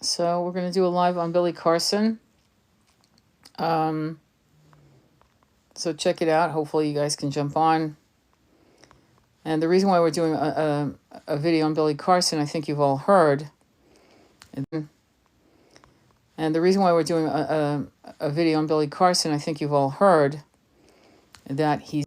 So we're going to do a live on Billy Carson. So check it out. Hopefully you guys can jump on. And the reason why we're doing a video on Billy Carson, I think you've all heard. And the reason why we're doing a video on Billy Carson, I think you've all heard that he's...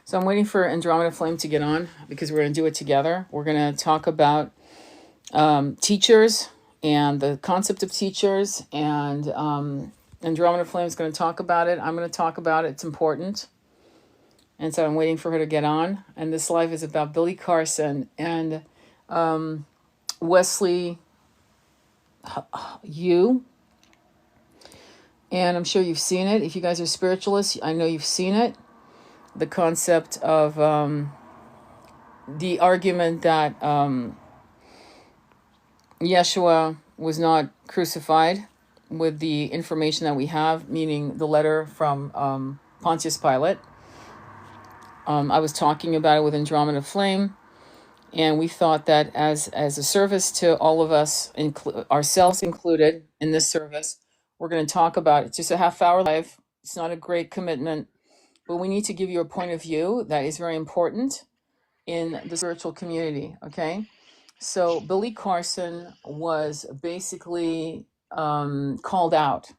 So I'm waiting for Andromeda Flame to get on because we're going to do it together. We're going to talk about teachers and the concept of teachers, and Andromeda Flame is going to talk about it. I'm going to talk about it. It's important. And so I'm waiting for her to get on. And this live is about Billy Carson and Wesley Yu. And I'm sure you've seen it. If you guys are spiritualists, I know you've seen it. The concept of the argument that Yeshua was not crucified with the information that we have, meaning the letter from Pontius Pilate. I was talking about it with Andromeda Flame, and we thought that as a service to all of us, ourselves included in this service, we're going to talk about it. It's just a half-hour live. It's not a great commitment, but we need to give you a point of view that is very important in the spiritual community, okay? So Billy Carson was basically called out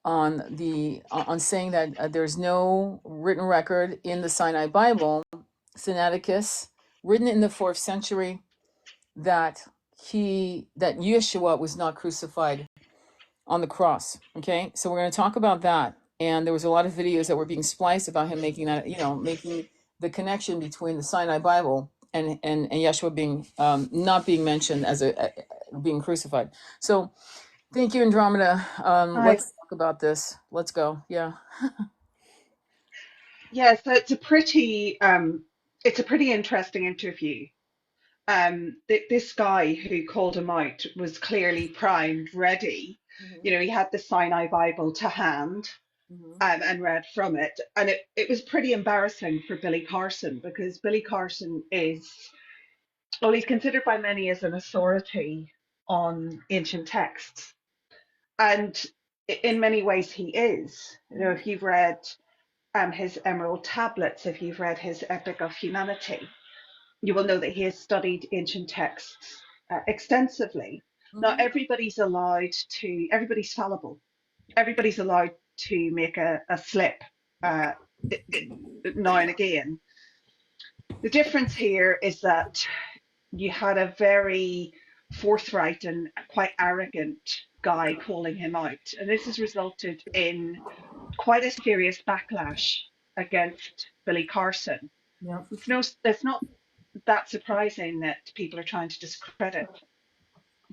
on saying that there's no written record in the Sinai Bible, Sinaiticus, written in the 4th century, that Yeshua was not crucified on the cross. Okay, so we're going to talk about that. And there was a lot of videos that were being spliced about him making that, making the connection between the Sinai Bible and Yeshua being not being mentioned as being crucified. So thank you, Andromeda. Let's talk about this. Let's go. Yeah. Yeah, so it's a pretty interesting interview. This guy who called him out was clearly primed, ready. You know, he had the Sinai Bible to hand, and read from it. And it was pretty embarrassing for Billy Carson, because Billy Carson well, he's considered by many as an authority on ancient texts. And in many ways he is. You know, if you've read his Emerald Tablets, if you've read his Epic of Humanity, you will know that he has studied ancient texts extensively. Now, everybody's fallible. Everybody's allowed to make a slip now and again. The difference here is that you had a very forthright and quite arrogant guy calling him out, and this has resulted in quite a serious backlash against Billy Carson. Yeah. It's not that surprising that people are trying to discredit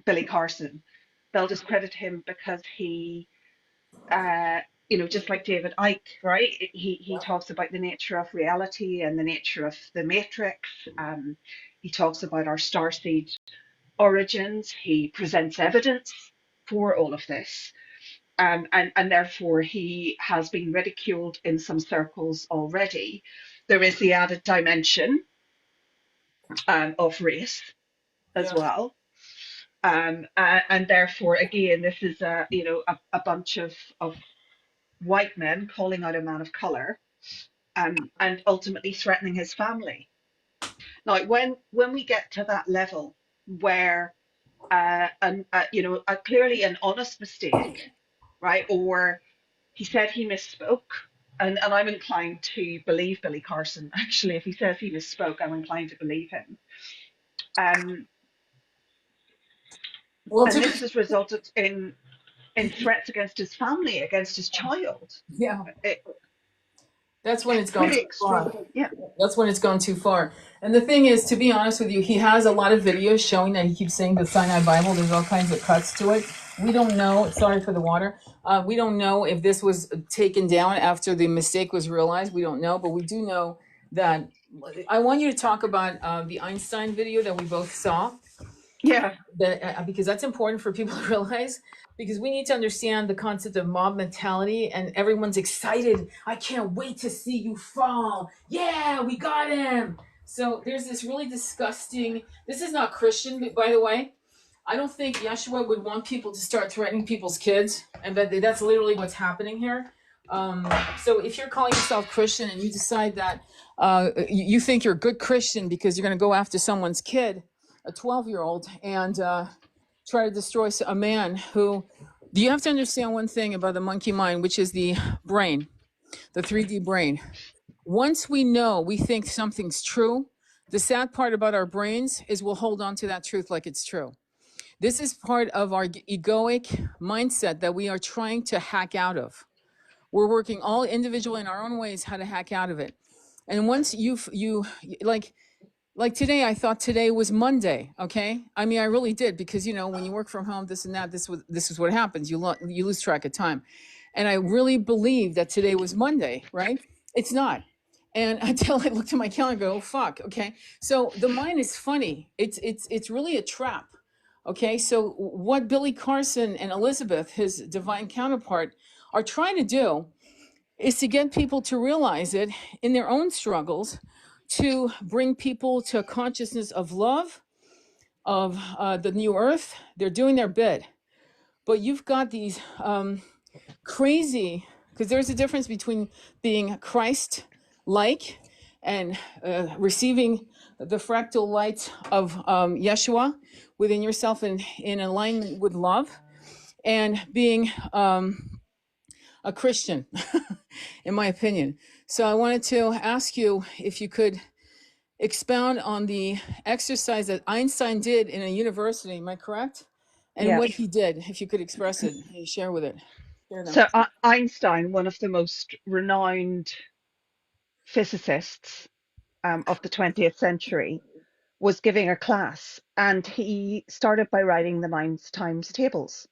Billy Carson. They'll discredit him because he, just like David Icke, right? He talks about the nature of reality and the nature of the matrix. He talks about our starseed origins. He presents evidence for all of this. And therefore he has been ridiculed in some circles already. There is the added dimension of race as well. And therefore, again, this is a bunch of white men calling out a man of color, and ultimately threatening his family. Now, when we get to that level where clearly an honest mistake, right, or he said he misspoke, and I'm inclined to believe Billy Carson. Actually, if he says he misspoke, I'm inclined to believe him. Well, And this has resulted in threats against his family, against his child. yeah. That's when it's gone Pretty too far. extreme. Yeah. That's when it's gone too far. And the thing is, to be honest with you, he has a lot of videos showing that he keeps saying the Sinai Bible. There's all kinds of cuts to it. We don't know. Sorry for the water. We don't know if this was taken down after the mistake was realized. We don't know, but we do know that. I want you to talk about the Einstein video that we both saw. Yeah. Because that's important for people to realize, because we need to understand the concept of mob mentality, and everyone's excited. I can't wait to see you fall. Yeah, we got him. So there's this really disgusting, this is not Christian, by the way. I don't think Yeshua would want people to start threatening people's kids, and that's literally what's happening here. So if you're calling yourself Christian and you decide that you think you're a good Christian because you're going to go after someone's kid, a 12-year-old, and try to destroy a man who, you have to understand one thing about the monkey mind, which is the brain, the 3D brain. Once we know, we think something's true, the sad part about our brains is we'll hold on to that truth like it's true. This is part of our egoic mindset that we are trying to hack out of. We're working all individually in our own ways how to hack out of it. And once you like today, I thought today was Monday. Okay, I mean, I really did, because when you work from home, this and that, this is what happens. You lose track of time, and I really believed that today was Monday. Right? It's not. And until I looked at my calendar, and go, oh, fuck. Okay, so the mind is funny. It's really a trap. Okay, so what Billy Carson and Elizabeth, his divine counterpart, are trying to do is to get people to realize it in their own struggles, to bring people to a consciousness of love, of the new earth. They're doing their bit. But you've got these crazy, because there's a difference between being Christ-like and receiving the fractal light of Yeshua within yourself in alignment with love, and being a Christian, in my opinion. So I wanted to ask you if you could expound on the exercise that Einstein did in a university. Am I correct? And Yeah. what he did, if you could express it, share with it. Share now. So Einstein, one of the most renowned physicists of the 20th century, was giving a class, and he started by writing the nine times tables,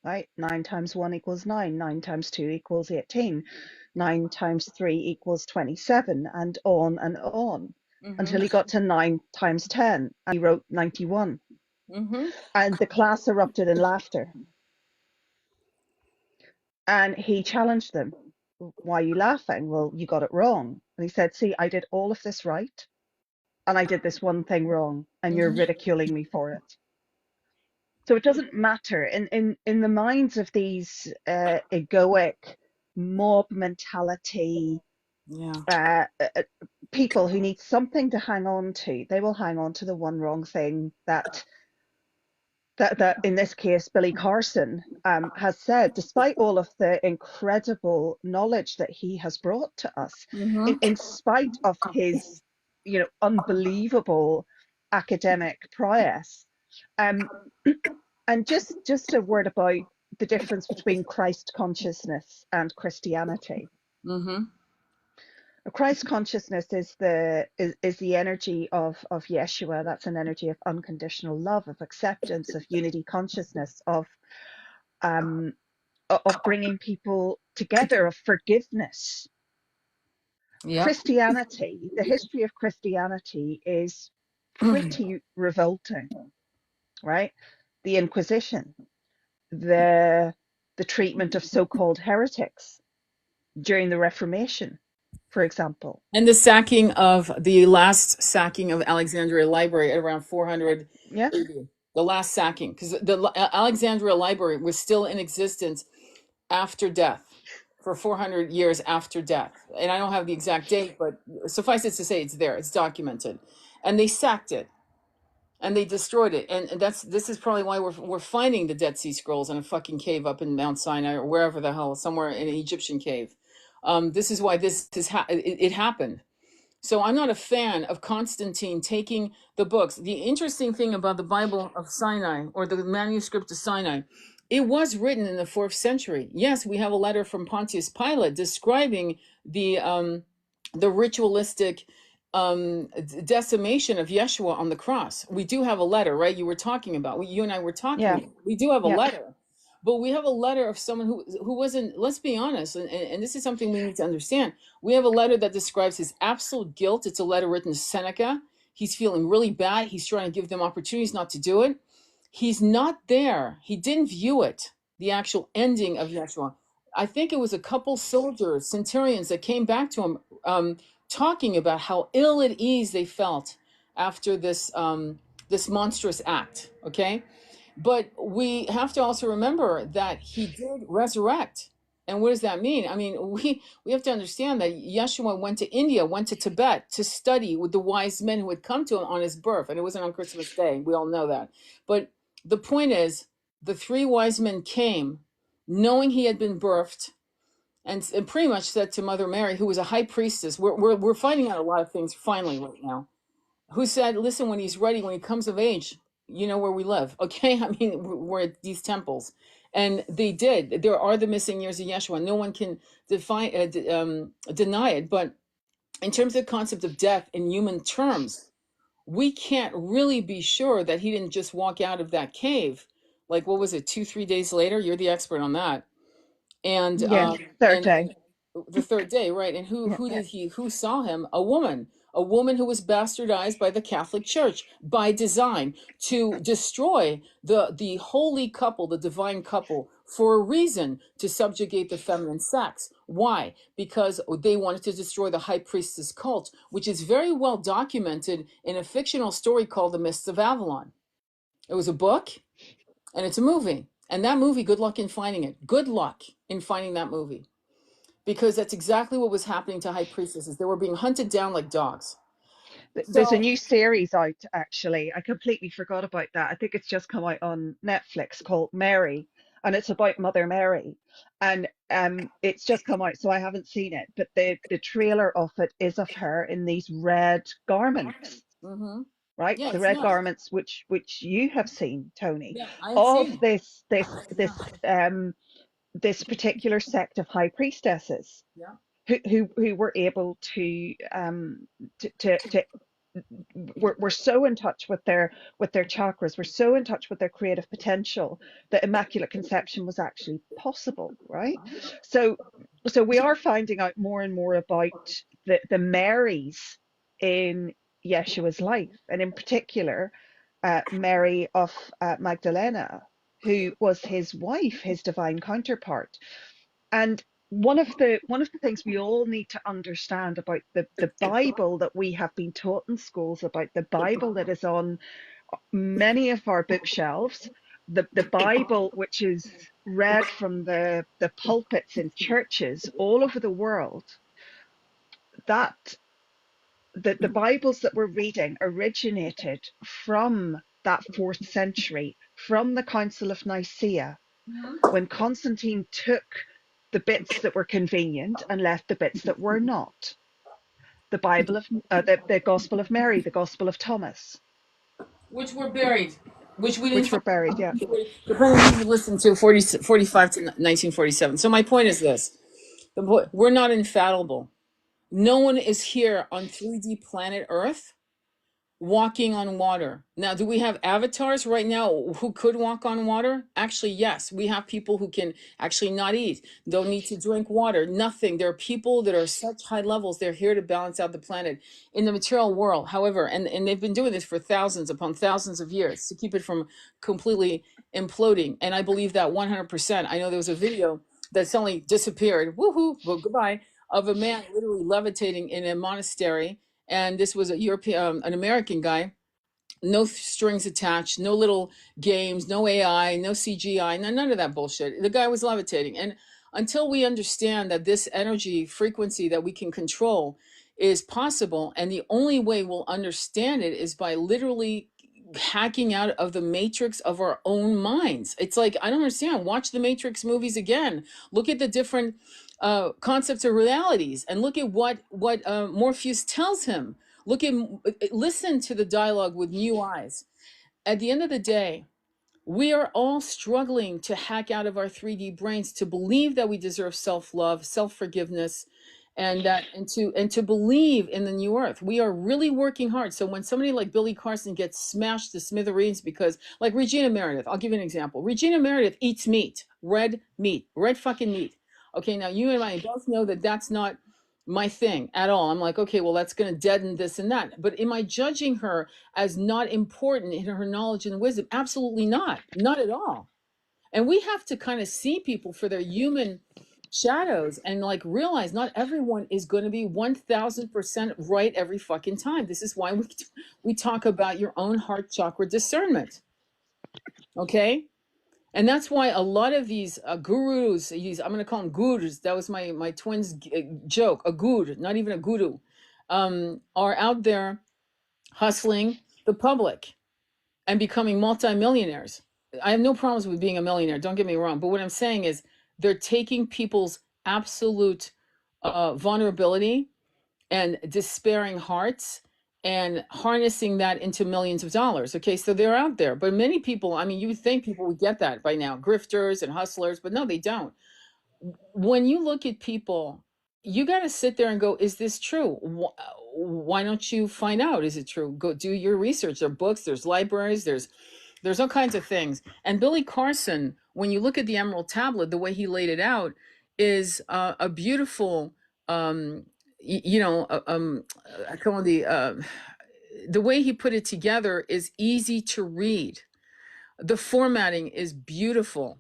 right? 9 times 1 equals 9, 9 times 2 equals 18, 9 times 3 equals 27, and on, Mm-hmm. until he got to 9 times 10, and he wrote 91. Mm-hmm. And the class erupted in laughter. And he challenged them. Why are you laughing? Well, you got it wrong. And he said, see, I did all of this right, and I did this one thing wrong, and you're Mm-hmm. ridiculing me for it. So it doesn't matter. In the minds of these egoic mob mentality Yeah. people who need something to hang on to, they will hang on to the one wrong thing that in this case Billy Carson has said, despite all of the incredible knowledge that he has brought to us, Mm-hmm. in spite of his unbelievable academic prowess. um, and just a word about the difference between Christ consciousness and Christianity. Mm-hmm. Christ consciousness is the energy of Yeshua. That's an energy of unconditional love, of acceptance, of unity consciousness, um of bringing people together, of forgiveness. Yep. Christianity, the history of Christianity is pretty revolting, right? The Inquisition, the the treatment of so-called heretics during the Reformation, for example. And the last sacking of Alexandria Library at around 400 Yeah, AD. The last sacking, because the Alexandria Library was still in existence after death, for 400 years after death. And I don't have the exact date, but suffice it to say, it's there, it's documented. And they sacked it and they destroyed it. And this is probably why we're finding the Dead Sea Scrolls in a fucking cave up in Mount Sinai or wherever the hell, somewhere in an Egyptian cave. This is why it happened. So I'm not a fan of Constantine taking the books. The interesting thing about the Bible of Sinai, or the manuscript of Sinai, it was written in the 4th century. Yes, we have a letter from Pontius Pilate describing the ritualistic decimation of Yeshua on the cross. We do have a letter, right? You were talking about. You and I were yeah, talking. We do have a yeah. letter, but we have a letter of someone who wasn't. Let's be honest, and this is something we need to understand. We have a letter that describes his absolute guilt. It's a letter written to Seneca. He's feeling really bad. He's trying to give them opportunities not to do it. he's not there. He didn't view it, the actual ending of Yeshua. I think it was a couple soldiers, centurions, that came back to him, talking about how ill at ease they felt after this monstrous act. Okay, but we have to also remember that he did resurrect. And what does that mean? I mean, we have to understand that Yeshua went to India, went to Tibet to study with the wise men who had come to him on his birth. And it wasn't on Christmas Day. We all know that. But the point is, the three wise men came knowing he had been birthed, and pretty much said to Mother Mary, who was a high priestess. We're finding out a lot of things finally right now, who said, listen, when he's ready, when he comes of age, you know where we live. Okay. I mean, we're at these temples. And they did. There are the missing years of Yeshua. No one can deny it. But in terms of the concept of death in human terms, we can't really be sure that he didn't just walk out of that cave. Like, what was it, 2, 3 days later? You're the expert on that. And Yeah, third and day. the third day, right? And Yeah, who saw him? A woman who was bastardized by the Catholic Church by design to destroy the holy couple, the divine couple, for a reason, to subjugate the feminine sex. Why? Because they wanted to destroy the high priestess cult, which is very well documented in a fictional story called The Mists of Avalon. It was a book and it's a movie. And that movie, good luck in finding it. Good luck in finding that movie, because that's exactly what was happening to high priestesses. They were being hunted down like dogs. there's a So, new series out actually. I completely forgot about that. I think it's just come out on Netflix called Mary, and it's about Mother Mary. And it's just come out, so I haven't seen it, but the trailer of it is of her in these red garments, mm-hmm. right? The Yes, red yes, garments which you have seen, Tony, yeah, I had of seen. Yeah, this particular sect of high priestesses yeah. who were able to we're so in touch with their chakras, we're so in touch with their creative potential that immaculate conception was actually possible, right? So we are finding out more and more about the Marys in Yeshua's life, and in particular Mary of Magdalena, who was his wife, his divine counterpart. And one of the things we all need to understand about the Bible that we have been taught in schools, about the Bible that is on many of our bookshelves, the Bible which is read from the pulpits in churches all over the world, that the Bibles that we're reading originated from that fourth century, from the Council of Nicaea, when Constantine took the bits that were convenient and left the bits that were not. The Bible of the Gospel of Mary, the Gospel of Thomas, Which were buried, which we didn't which were find. buried. Yeah, Depending you listen to 45 to 1947. So my point is this: we're not infallible. No one is here on 3D planet Earth walking on water. Now, do we have avatars right now who could walk on water? Actually, yes. We have people who can actually not eat, don't need to drink water, nothing. There are people that are such high levels, they're here to balance out the planet in the material world. However, and they've been doing this for thousands upon thousands of years to keep it from completely imploding. And I believe that 100%. I know there was a video that suddenly disappeared, woohoo, well, goodbye, of a man literally levitating in a monastery, and this was a European, an American guy. No strings attached, no little games, no AI, no CGI, none of that bullshit. The guy was levitating, and until we understand that this energy frequency that we can control is possible, and the only way we'll understand it is by literally hacking out of the matrix of our own minds. It's like, I don't understand. Watch the Matrix movies again. Look at the different concepts of realities, and look at what Morpheus tells him. Listen to the dialogue with new eyes. At the end of the day, we are all struggling to hack out of our 3D brains to believe that we deserve self-love, self-forgiveness, and to believe in the new earth. We are really working hard. So when somebody like Billy Carson gets smashed to smithereens because, like Regina Meredith, I'll give you an example. Regina Meredith eats meat, red fucking meat. Okay, now you and I both know that that's not my thing at all. I'm like, okay, well, that's going to deaden this and that. But am I judging her as not important in her knowledge and wisdom? Absolutely not. Not at all. And we have to kind of see people for their human shadows and like realize not everyone is going to be 1000% right every fucking time. This is why we talk about your own heart chakra discernment. Okay? And that's why a lot of these gurus, I'm going to call them gurus. That was my twins' joke. A guru, not even a guru, are out there hustling the public and becoming multimillionaires. I have no problems with being a millionaire. Don't get me wrong. But what I'm saying is they're taking people's absolute vulnerability and despairing hearts and harnessing that into millions of dollars. Okay, so they're out there. But many people, I mean, you would think people would get that by now, grifters and hustlers, but no, they don't. When you look at people, you got to sit there and go, is this true? Why don't you find out? Is it true? Go do your research. There are books, there's libraries, there's all kinds of things. And Billy Carson, when you look at the Emerald Tablet, the way he laid it out is a beautiful, um, you know, I call it the way he put it together is easy to read. The formatting is beautiful.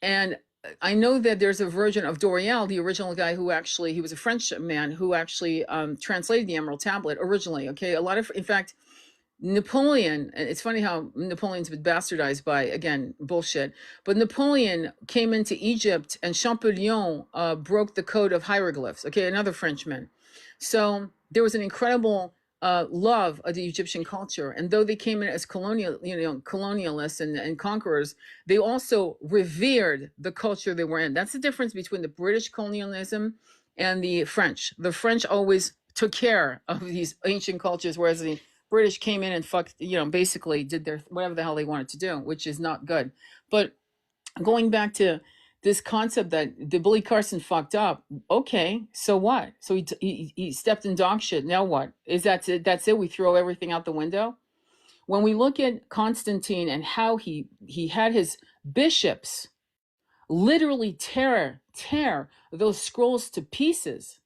And I know that there's a version of Doriel, the original guy who actually, he was a French man who actually translated the Emerald Tablet originally. Okay. A lot of, in fact, Napoleon, it's funny how Napoleon's been bastardized by, again, bullshit. But Napoleon came into Egypt and Champollion broke the code of hieroglyphs. Okay, another Frenchman. So there was an incredible love of the Egyptian culture. And though they came in as colonialists and conquerors, they also revered the culture they were in. That's the difference between the British colonialism and the French. The French always took care of these ancient cultures, whereas the British came in and fucked, basically did their whatever the hell they wanted to do, which is not good. But going back to this concept that the Billy Carson fucked up, okay, so what? So he stepped in dog shit. Now what? Is that it? That's it? We throw everything out the window? When we look at Constantine and how he had his bishops literally tear those scrolls to pieces.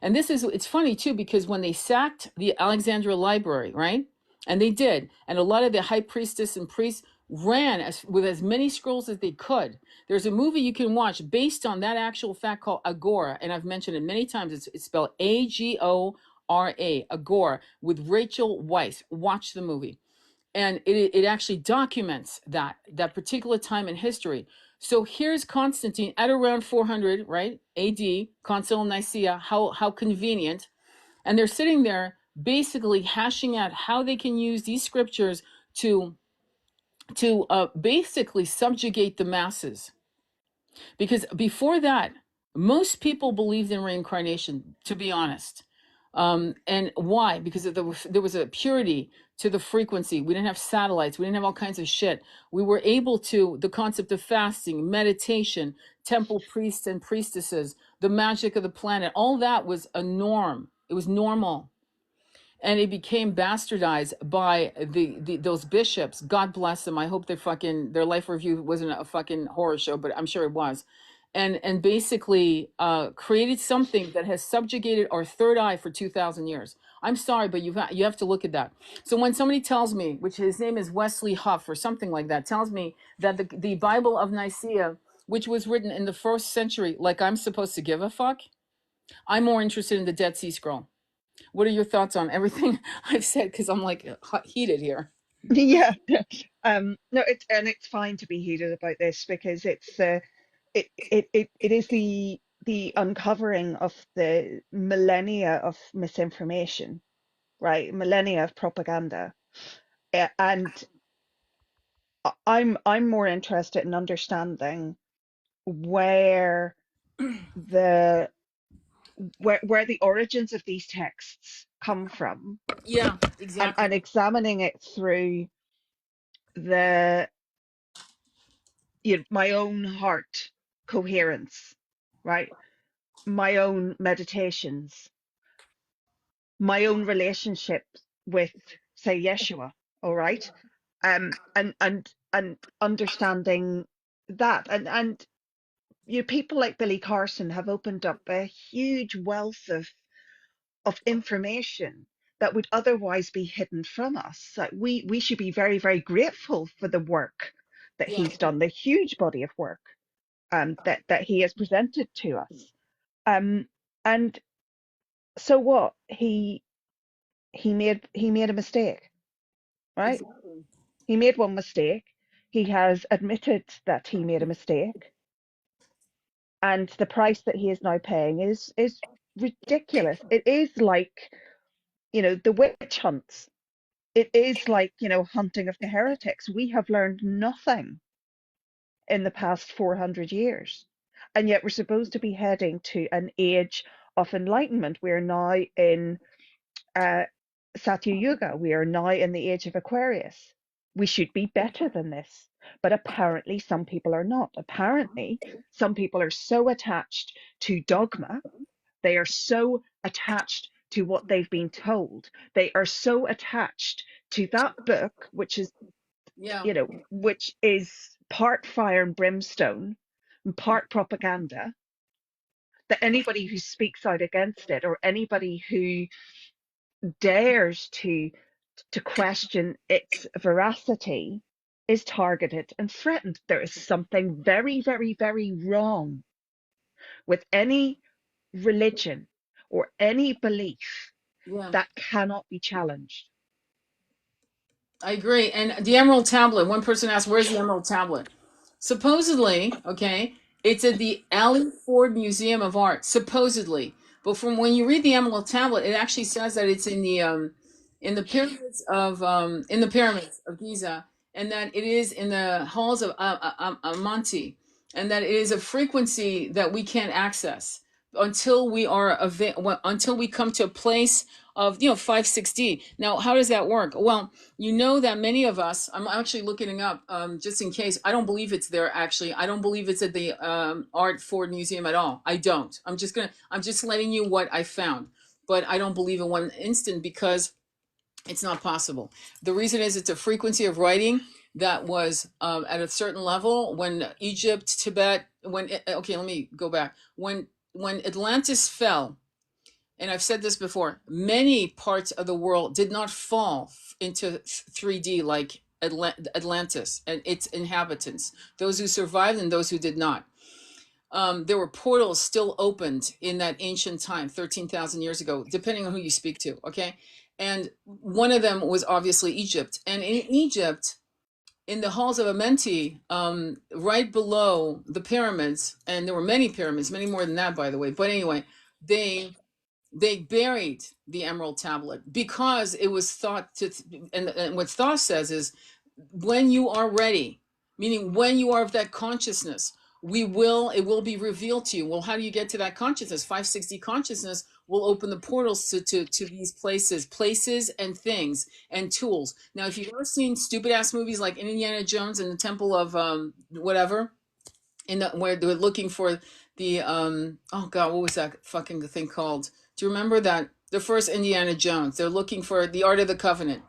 And it's funny too, because when they sacked the Alexandria library, right? And they did, and a lot of the high priestess and priests ran with as many scrolls as they could. There's a movie you can watch based on that actual fact called Agora, and I've mentioned it many times. It's spelled Agora, Agora, with Rachel Weisz. Watch the movie, and it actually documents that particular time in history. So here's Constantine at around 400, right, AD, Council of Nicaea. How convenient. And they're sitting there basically hashing out how they can use these scriptures to basically subjugate the masses. Because before that, most people believed in reincarnation, to be honest. And why? Because there was a purity to the frequency. We didn't have satellites. We didn't have all kinds of shit. We were able to, the concept of fasting, meditation, temple priests and priestesses, the magic of the planet, all that was a norm. It was normal. And it became bastardized by those bishops. God bless them. I hope their life review wasn't a fucking horror show, but I'm sure it was. And basically created something that has subjugated our third eye for 2,000 years. I'm sorry, but you have to look at that. So when somebody tells me, which his name is Wesley Huff or something like that, tells me that the Bible of Nicaea, which was written in the first century, like I'm supposed to give a fuck, I'm more interested in the Dead Sea Scroll. What are your thoughts on everything I've said? Because I'm like heated here. Yeah. No, it's fine to be heated about this because it is the uncovering of the millennia of misinformation, right? Millennia of propaganda. And I'm more interested in understanding where the where the origins of these texts come from, Yeah, and exactly. examining it through the my own heart coherence, right? My own meditations, my own relationship with, say, Yeshua, all right? And understanding that, and people like Billy Carson have opened up a huge wealth of information that would otherwise be hidden from us. Like we should be very, very grateful for the work that Yeah. he's done, the huge body of work that he has presented to us. Um, and so what? He made a mistake, right? Exactly. He made one mistake. He has admitted that he made a mistake, and the price that he is now paying is ridiculous. It is like, the witch hunts. It is like, hunting of the heretics. We have learned nothing in the past 400 years. And yet we're supposed to be heading to an age of enlightenment. We are now in uh, Satya Yuga. We are now in the age of Aquarius. We should be better than this. But apparently, some people are not. Apparently, some people are so attached to dogma, they are so attached to what they've been told, they are so attached to that book, Yeah. which is part fire and brimstone and part propaganda, that anybody who speaks out against it, or anybody who dares to question its veracity, is targeted and threatened. There is something very, very, very wrong with any religion or any belief Yeah. that cannot be challenged. I agree. And the Emerald Tablet, one person asked, where's the Emerald Tablet? Supposedly, okay, it's at the Allie Ford Museum of Art, supposedly. But from when you read the Emerald Tablet, it actually says that it's in the pyramids of Giza, and that it is in the halls of Amanti, and that it is a frequency that we can't access until until we come to a place of 560. Now, how does that work? Well, you know that many of us, I'm actually looking it up just in case. I don't believe it's there, actually. I don't believe it's at the Art Ford Museum at all. I don't. I'm just letting you what I found. But I don't believe in one instant because it's not possible. The reason is it's a frequency of writing that was at a certain level when Egypt, Tibet, okay, let me go back. When Atlantis fell, and I've said this before, many parts of the world did not fall into 3D like Atlantis and its inhabitants, those who survived and those who did not. There were portals still opened in that ancient time, 13,000 years ago, depending on who you speak to, okay? And one of them was obviously Egypt. And in Egypt, in the halls of Amenti, right below the pyramids, and there were many pyramids, many more than that, by the way. But anyway, they they buried the emerald tablet because it was thought to, and what thought says is when you are ready, meaning when you are of that consciousness, it will be revealed to you. Well, how do you get to that consciousness? 560 consciousness will open the portals to these places and things and tools. Now, if you've ever seen stupid ass movies like Indiana Jones and the Temple of whatever, where they were looking for the oh god, what was that fucking thing called? Do you remember that? The first Indiana Jones. They're looking for the Art of the Covenant.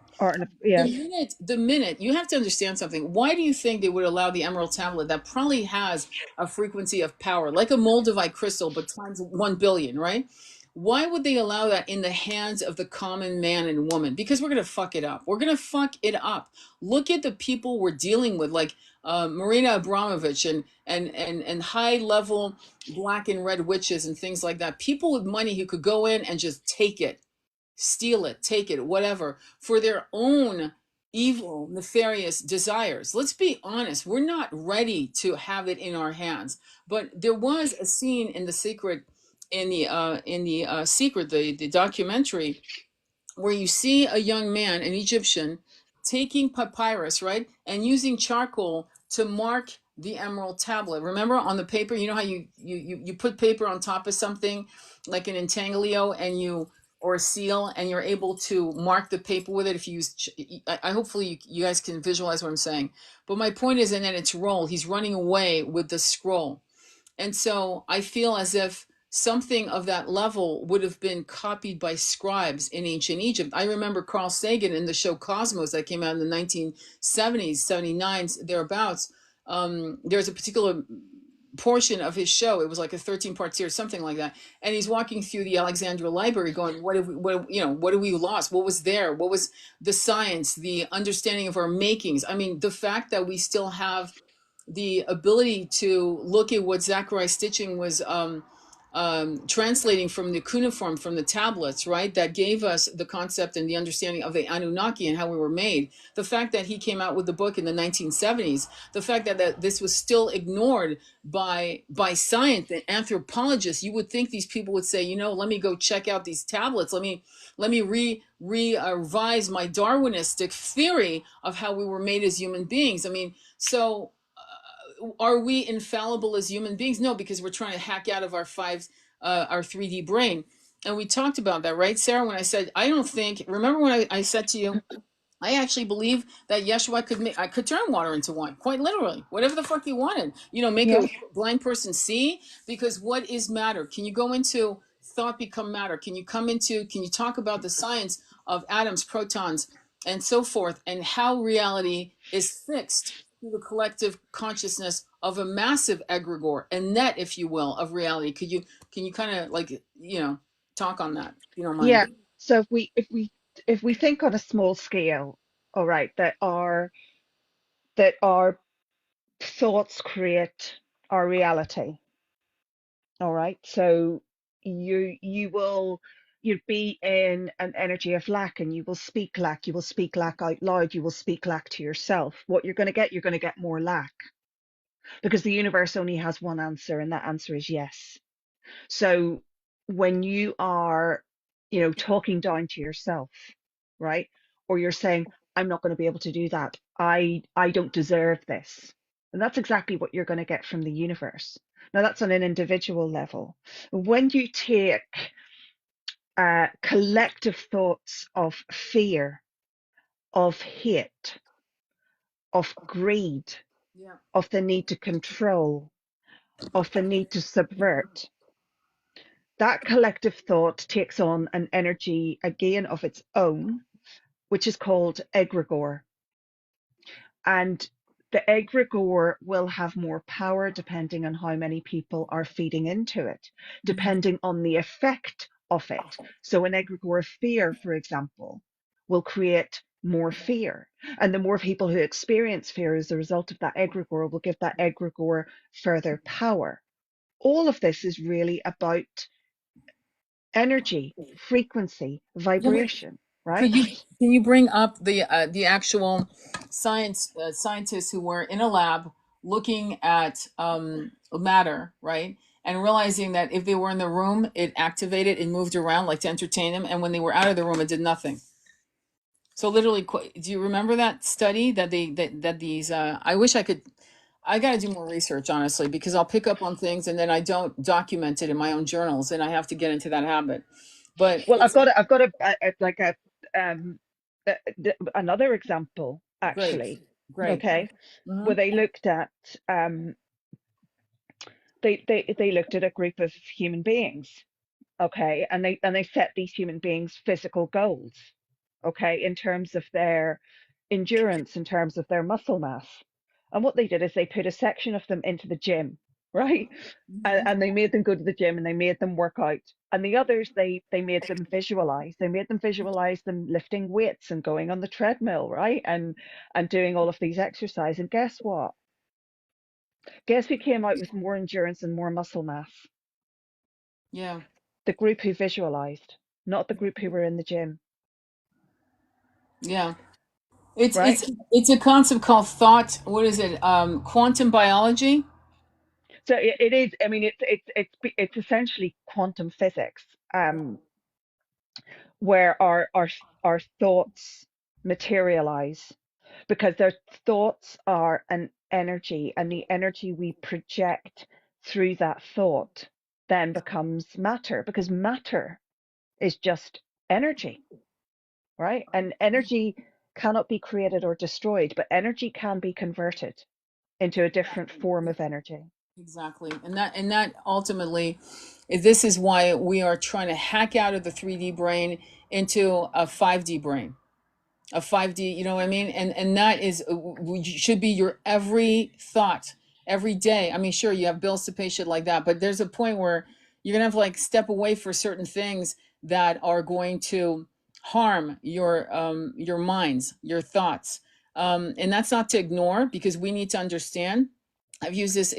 Yes. The minute you have to understand something, why do you think they would allow the Emerald Tablet that probably has a frequency of power, like a Moldavite crystal, but times 1 billion, right? Why would they allow that in the hands of the common man and woman? Because we're gonna fuck it up. We're gonna fuck it up. Look at the people we're dealing with, like Marina Abramovich and high level black and red witches and things like that. People with money who could go in and just take it, steal it, take it, whatever, for their own evil, nefarious desires. Let's be honest, we're not ready to have it in our hands. But there was a scene in The Secret, the documentary, where you see a young man, an Egyptian, taking papyrus, right, and using charcoal to mark the emerald tablet. Remember on the paper, you know how you put paper on top of something like an intaglio and you or a seal, and you're able to mark the paper with it if you use. I hopefully you guys can visualize what I'm saying. But my point is, and then its roll, he's running away with the scroll. And so I feel as if something of that level would have been copied by scribes in ancient Egypt. I remember Carl Sagan in the show Cosmos that came out in the 1970s, 79s, thereabouts. There's a particular portion of his show. It was like a 13-part series, something like that. And he's walking through the Alexandria Library going, what have we, what have we lost? What was there? What was the science, the understanding of our makings? I mean, the fact that we still have the ability to look at what Zachariah Stitching was translating from the cuneiform, from the tablets, right? That gave us the concept and the understanding of the Anunnaki and how we were made. The fact that he came out with the book in the 1970s, the fact that this was still ignored by science and anthropologists, you would think these people would say, let me go check out these tablets. Let me revise my Darwinistic theory of how we were made as human beings. I mean, so are we infallible as human beings? No, because we're trying to hack out of our 3D brain. And we talked about that, right, Sarah? When I said, I don't think, remember when I said to you, I actually believe that Yeshua I could turn water into wine, quite literally, whatever the fuck he wanted. Make Yeah. a blind person see, because what is matter? Can you go into thought become matter? Can you talk about the science of atoms, protons, and so forth, and how reality is fixed through the collective consciousness of a massive egregore, a net, if you will, of reality? Can you kind of talk on that, if you don't mind? Yeah. So if we think on a small scale, all right, that our thoughts create our reality. All right. So you'd be in an energy of lack, and you will speak lack. You will speak lack out loud. You will speak lack to yourself. What you're going to get more lack, because the universe only has one answer, and that answer is yes. So when you are, talking down to yourself, right? Or you're saying, I'm not going to be able to do that. I don't deserve this. And that's exactly what you're going to get from the universe. Now, that's on an individual level. When you take collective thoughts of fear, of hate, of greed, Yeah. of the need to control, of the need to subvert, that collective thought takes on an energy again of its own, which is called egregore. And the egregore will have more power depending on how many people are feeding into it, depending on the effect of it. So, an egregore of fear, for example, will create more fear. And the more people who experience fear as a result of that egregore will give that egregore further power. All of this is really about energy, frequency, Yeah, but vibration, right? Could you can you bring up the actual scientists who were in a lab looking at matter, right? And realizing that if they were in the room, it activated and moved around like to entertain them, and when they were out of the room, it did nothing. So literally, do you remember that study that these? I wish I could. I got to do more research, honestly, because I'll pick up on things and then I don't document it in my own journals, and I have to get into that habit. But Well, it's like another example great, actually. great. Okay, Hmm. where they looked at they looked at a group of human beings. Okay, and they set these human beings physical goals. Okay, in terms of their endurance, in terms of their muscle mass. And what they did is they put a section of them into the gym, right? And they made them go to the gym, and they made them work out. And the others, they made them visualize. They made them visualize them lifting weights and going on the treadmill, right? And doing all of these exercise. And guess what? Guess who came out with more endurance and more muscle mass? Yeah, The group who visualized, not the group who were in the gym, yeah. It's right? it's it's a concept called thought. What is it? Quantum biology. So it is. I mean, it's essentially quantum physics, um, where our thoughts materialize, because their thoughts are an energy, and the energy we project through that thought then becomes matter, because matter is just energy, right? And energy cannot be created or destroyed, but energy can be converted into a different form of energy. Exactly. And that ultimately, this is why we are trying to hack out of the 3D brain into a 5D brain. A 5D, you know what I mean? And that is should be your every thought, every day. I mean, sure, you have bills to pay, shit like that, but there's a point where you're gonna have to like step away for certain things that are going to harm your minds, your thoughts. And that's not to ignore, because we need to understand. I've used this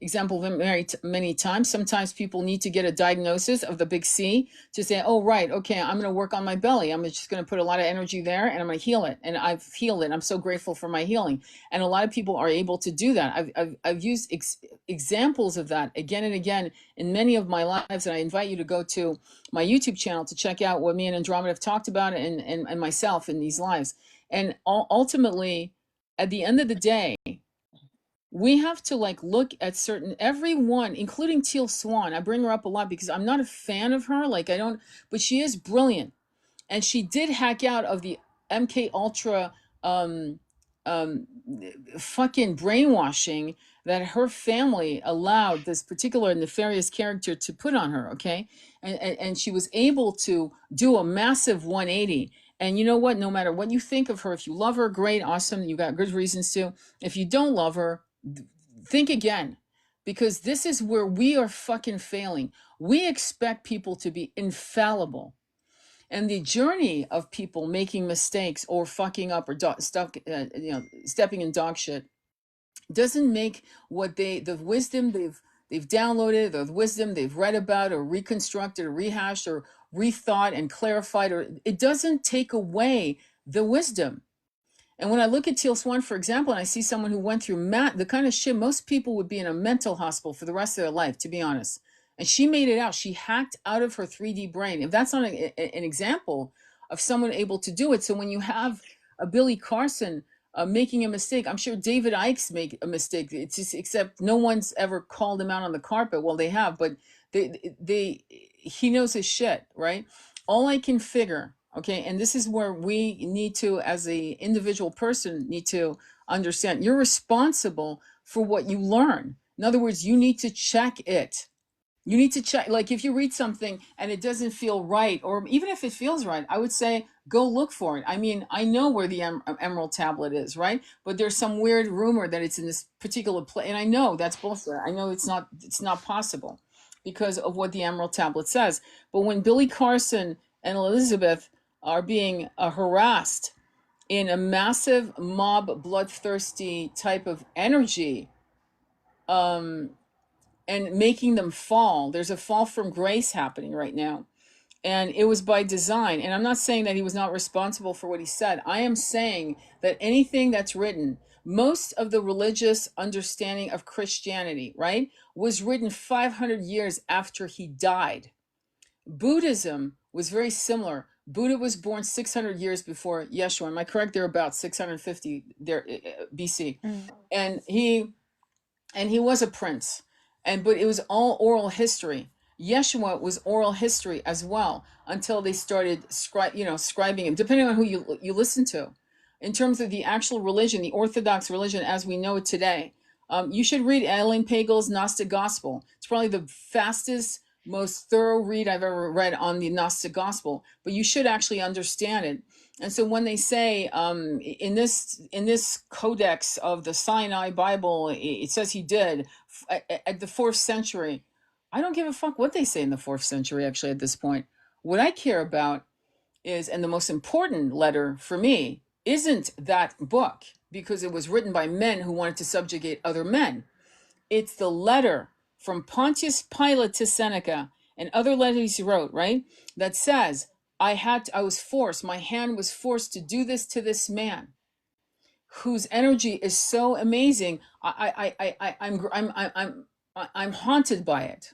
example many times. Sometimes people need to get a diagnosis of the big C to say, oh, right, okay, I'm going to work on my belly. I'm just going to put a lot of energy there and I'm going to heal it. And I've healed it. I'm so grateful for my healing. And a lot of people are able to do that. I've used examples of that again and again in many of my lives. And I invite you to go to my YouTube channel to check out what me and Andromeda have talked about, and myself in these lives. And ultimately, at the end of the day, we have to like look at certain everyone, including Teal Swan. I bring her up a lot because I'm not a fan of her. Like I don't, but she is brilliant, and she did hack out of the MK Ultra um, um, fucking brainwashing that her family allowed this particular nefarious character to put on her. Okay, and she was able to do a massive 180. And you know what? No matter what you think of her, if you love her, great, awesome, you got good reasons to. If you don't love her, think again, because this is where we are fucking failing. We expect people to be infallible, and the journey of people making mistakes or fucking up or stuck, stepping in dog shit doesn't make what the wisdom they've downloaded, or the wisdom they've read about or reconstructed or rehashed or rethought and clarified, or it doesn't take away the wisdom. And when I look at Teal Swan, for example, and I see someone who went through the kind of shit most people would be in a mental hospital for the rest of their life, to be honest. And she made it out. She hacked out of her 3D brain. If that's not an example of someone able to do it. So when you have a Billy Carson making a mistake, I'm sure David Icke's make a mistake. It's just, except no one's ever called him out on the carpet. Well, they have, but he knows his shit, right? All I can figure, okay, and this is where we need to, as a individual person, need to understand you're responsible for what you learn. In other words, you need to check it. You need to check, like if you read something and it doesn't feel right, or even if it feels right, I would say go look for it. I mean, I know where the emerald tablet is, right? But there's some weird rumor that it's in this particular place, and I know that's bullshit. I know it's not possible because of what the emerald tablet says. But when Billy Carson and Elizabeth are being harassed in a massive mob bloodthirsty type of energy, um, and making them fall. There's a fall from grace happening right now. And it was by design. And I'm not saying that he was not responsible for what he said. I am saying that anything that's written, most of the religious understanding of Christianity, right, was written 500 years after he died. Buddhism was very similar. Buddha was born 600 years before Yeshua. Am I correct? They're about 650 there, BC. Mm. And he was a prince, but it was all oral history. Yeshua was oral history as well, until they started scribing him, depending on who you listen to. In terms of the actual religion, the Orthodox religion as we know it today, you should read Elaine Pagel's Gnostic Gospel. It's probably the fastest, most thorough read I've ever read on the Gnostic Gospel, but you should actually understand it. And so when they say in this codex of the Sinai Bible, it says he did at the 4th century. I don't give a fuck what they say in the 4th century, actually, at this point. What I care about is, and the most important letter for me, isn't that book, because it was written by men who wanted to subjugate other men. It's the letter from Pontius Pilate to Seneca and other letters he wrote, right? That says, I was forced, my hand was forced to do this to this man whose energy is so amazing. I'm haunted by it.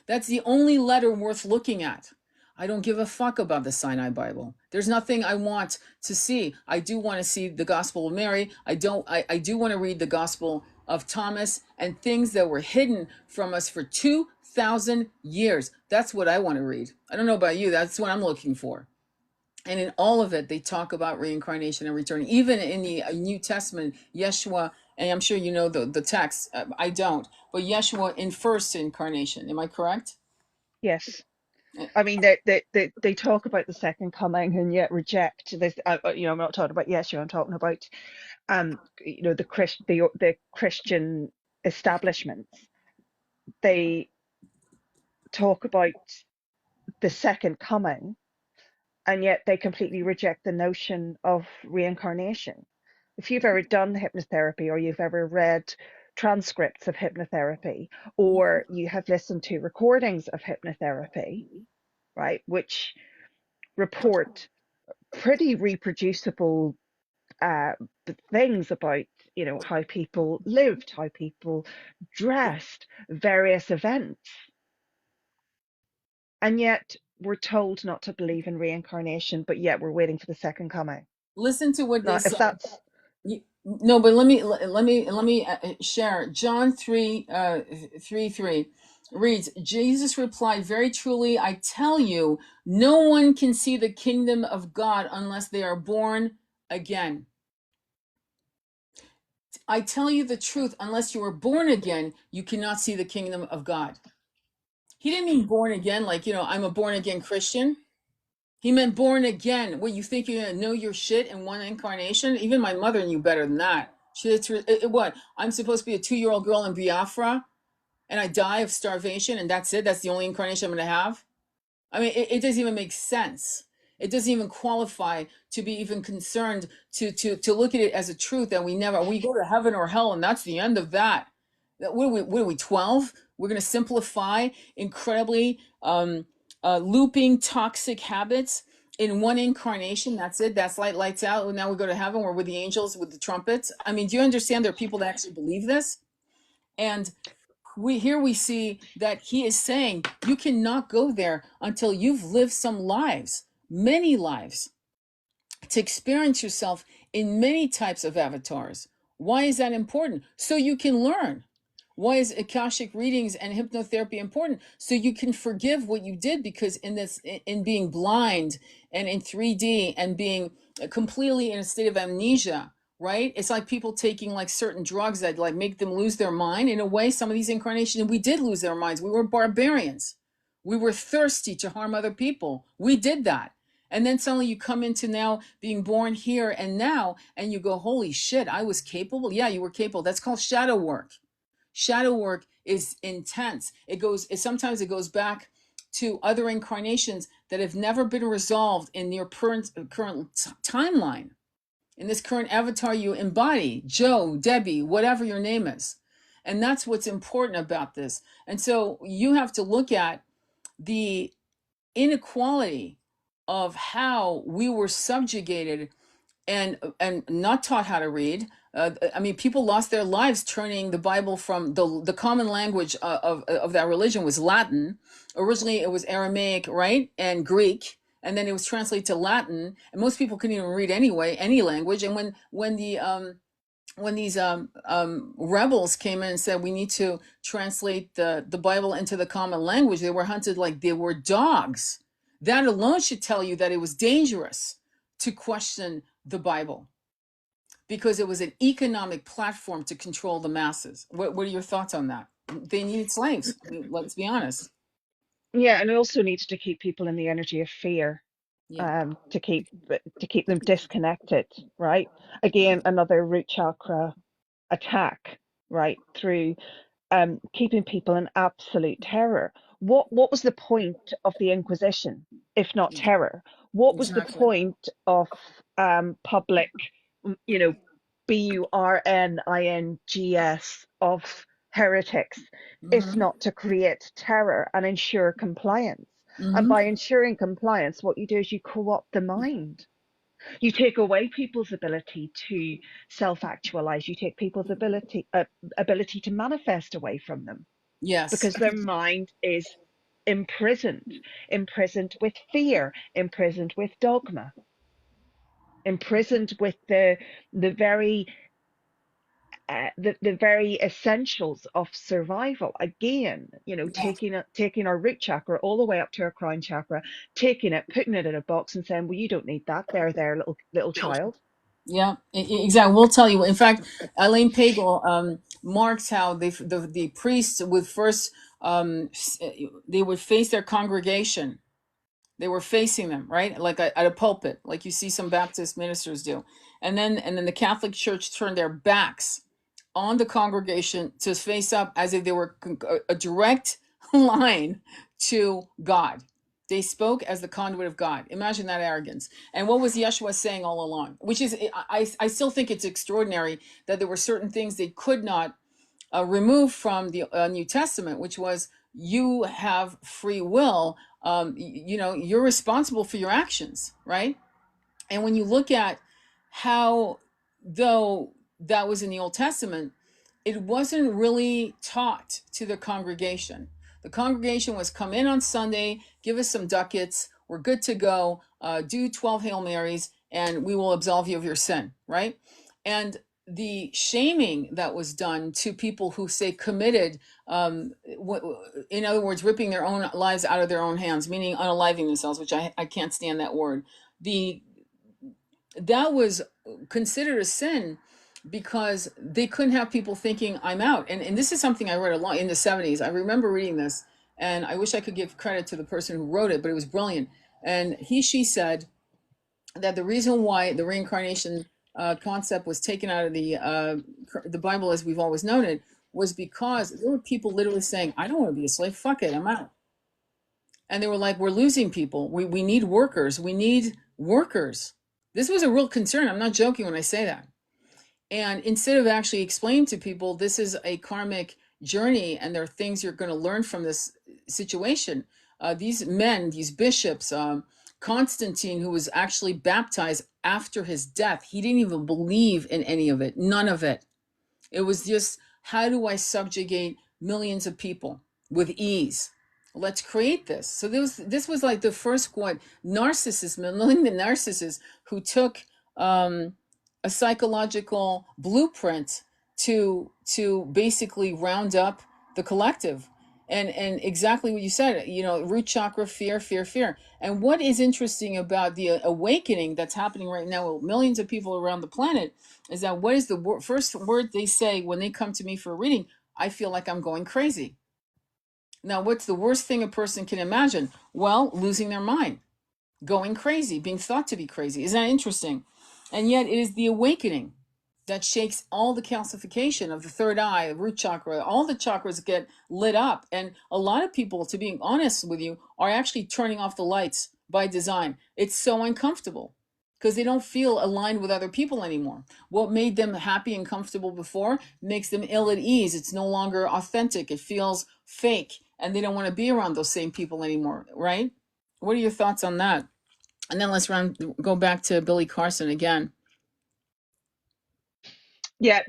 That's the only letter worth looking at. I don't give a fuck about the Sinai Bible. There's nothing I want to see. I do want to see the Gospel of Mary. I do want to read the Gospel of Thomas and things that were hidden from us for 2,000 years. That's what I want to read. I don't know about you. That's what I'm looking for. And in all of it, they talk about reincarnation and returning. Even in the New Testament, Yeshua, and I'm sure you know the text, I don't, but Yeshua infers to incarnation. Am I correct? Yes. I mean, they talk about the second coming and yet reject this. I'm not talking about Yeshua. I'm talking about, the Christian establishments. They talk about the second coming, and yet they completely reject the notion of reincarnation. If you've ever done hypnotherapy or you've ever read transcripts of hypnotherapy or you have listened to recordings of hypnotherapy, right, which report pretty reproducible uh, things about, how people lived, how people dressed, various events, and yet we're told not to believe in reincarnation, but yet we're waiting for the second coming. Listen to what they Now, if say. that's No, but let me share. John 3 3 reads, Jesus replied, very truly I tell you, no one can see the kingdom of God unless they are born again. I tell you the truth, unless you are born again, you cannot see the kingdom of God. He didn't mean born again like, I'm a born again Christian. He meant born again. What, you think you're gonna know your shit in one incarnation? Even my mother knew better than that. What? I'm supposed to be a 2-year-old girl in Biafra, and I die of starvation, and that's it. That's the only incarnation I'm gonna have. I mean, it doesn't even make sense. It doesn't even qualify to be even concerned to look at it as a truth that we go to heaven or hell, and that's the end of that. What are we 12? We're going to simplify incredibly looping toxic habits in one incarnation. That's it. That's lights out. Now we go to heaven. We're with the angels with the trumpets. I mean, do you understand there are people that actually believe this? And we see that he is saying you cannot go there until you've lived some lives, many lives, to experience yourself in many types of avatars. Why is that important? So you can learn. Why is Akashic readings and hypnotherapy important? So you can forgive what you did, because in being blind and in 3D and being completely in a state of amnesia, right? It's like people taking like certain drugs that like make them lose their mind. In a way, some of these incarnations, we did lose our minds. We were barbarians. We were thirsty to harm other people. We did that. And then suddenly you come into now being born here and now, and you go, holy shit, I was capable. Yeah, you were capable. That's called shadow work. Shadow work is intense. Sometimes it goes back to other incarnations that have never been resolved in your current timeline. In this current avatar you embody, Joe, Debbie, whatever your name is. And that's what's important about this. And so you have to look at the inequality of how we were subjugated and not taught how to read. I mean, people lost their lives turning the Bible from the common language of that religion was Latin. Originally, it was Aramaic, right, and Greek, and then it was translated to Latin. And most people couldn't even read anyway, any language. And when these rebels came in and said we need to translate the Bible into the common language, they were hunted like they were dogs. That alone should tell you that it was dangerous to question the Bible, because it was an economic platform to control the masses. What are your thoughts on that? They needed slaves. I mean, let's be honest. Yeah, and it also needs to keep people in the energy of fear, Yeah. to keep them disconnected, right? Again, another root chakra attack, right? Through keeping people in absolute terror. What was the point of the Inquisition, if not terror? What was the Exactly. point of public, you know, BURNINGS of heretics, if Mm-hmm. not to create terror and ensure compliance? And Mm-hmm. by ensuring compliance, what you do is you co-opt the mind. You take away people's ability to self-actualize. You take people's ability to manifest away from them, Yes. because their mind is imprisoned, imprisoned with fear, imprisoned with dogma, imprisoned with the very the very essentials of survival. Again, Yeah. taking our root chakra all the way up to our crown chakra, taking it, putting it in a box, and saying, "Well, you don't need that. There, little child." Yeah, exactly. We'll tell you. In fact, Elaine Pagel marks how the priests would first they would face their congregation. They were facing them, right? Like at a pulpit, like you see some Baptist ministers do. And then the Catholic Church turned their backs on the congregation to face up as if they were a direct line to God. They spoke as the conduit of God. Imagine that arrogance. And what was Yeshua saying all along? Which is, I still think it's extraordinary that there were certain things they could not remove from the New Testament, which was you have free will. You're responsible for your actions, right? And when you look at how, though that was in the Old Testament, it wasn't really taught to the congregation. The congregation was come in on Sunday, give us some ducats, we're good to go, do 12 Hail Marys, and we will absolve you of your sin, right? And the shaming that was done to people who say committed, in other words, ripping their own lives out of their own hands, meaning unaliving themselves, which I can't stand that word. The That was considered a sin because they couldn't have people thinking I'm out. And this is something I read a lot in the 70s. I remember reading this, and I wish I could give credit to the person who wrote it, but it was brilliant. And she said that the reason why the reincarnation concept was taken out of the Bible as we've always known it was because there were people literally saying, I don't want to be a slave. Fuck it, I'm out. And they were like, we're losing people. We need workers. We need workers. This was a real concern. I'm not joking when I say that. And instead of actually explaining to people, this is a karmic journey and there are things you're going to learn from this situation. These men, these bishops, Constantine, who was actually baptized after his death, he didn't even believe in any of it, none of it. It was just, how do I subjugate millions of people with ease? Let's create this. So this was like the first what narcissist, malignant narcissist who took a psychological blueprint to basically round up the collective. And exactly what you said, root chakra, fear, fear, fear. And what is interesting about the awakening that's happening right now with millions of people around the planet is that what is the first word they say when they come to me for a reading? I feel like I'm going crazy. Now, what's the worst thing a person can imagine? Well, losing their mind, going crazy, being thought to be crazy. Isn't that interesting? And yet it is the awakening that shakes all the calcification of the third eye, root chakra. All the chakras get lit up. And a lot of people, to be honest with you, are actually turning off the lights by design. It's so uncomfortable because they don't feel aligned with other people anymore. What made them happy and comfortable before makes them ill at ease. It's no longer authentic. It feels fake. And they don't want to be around those same people anymore, right? What are your thoughts on that? And then go back to Billy Carson again. Yeah,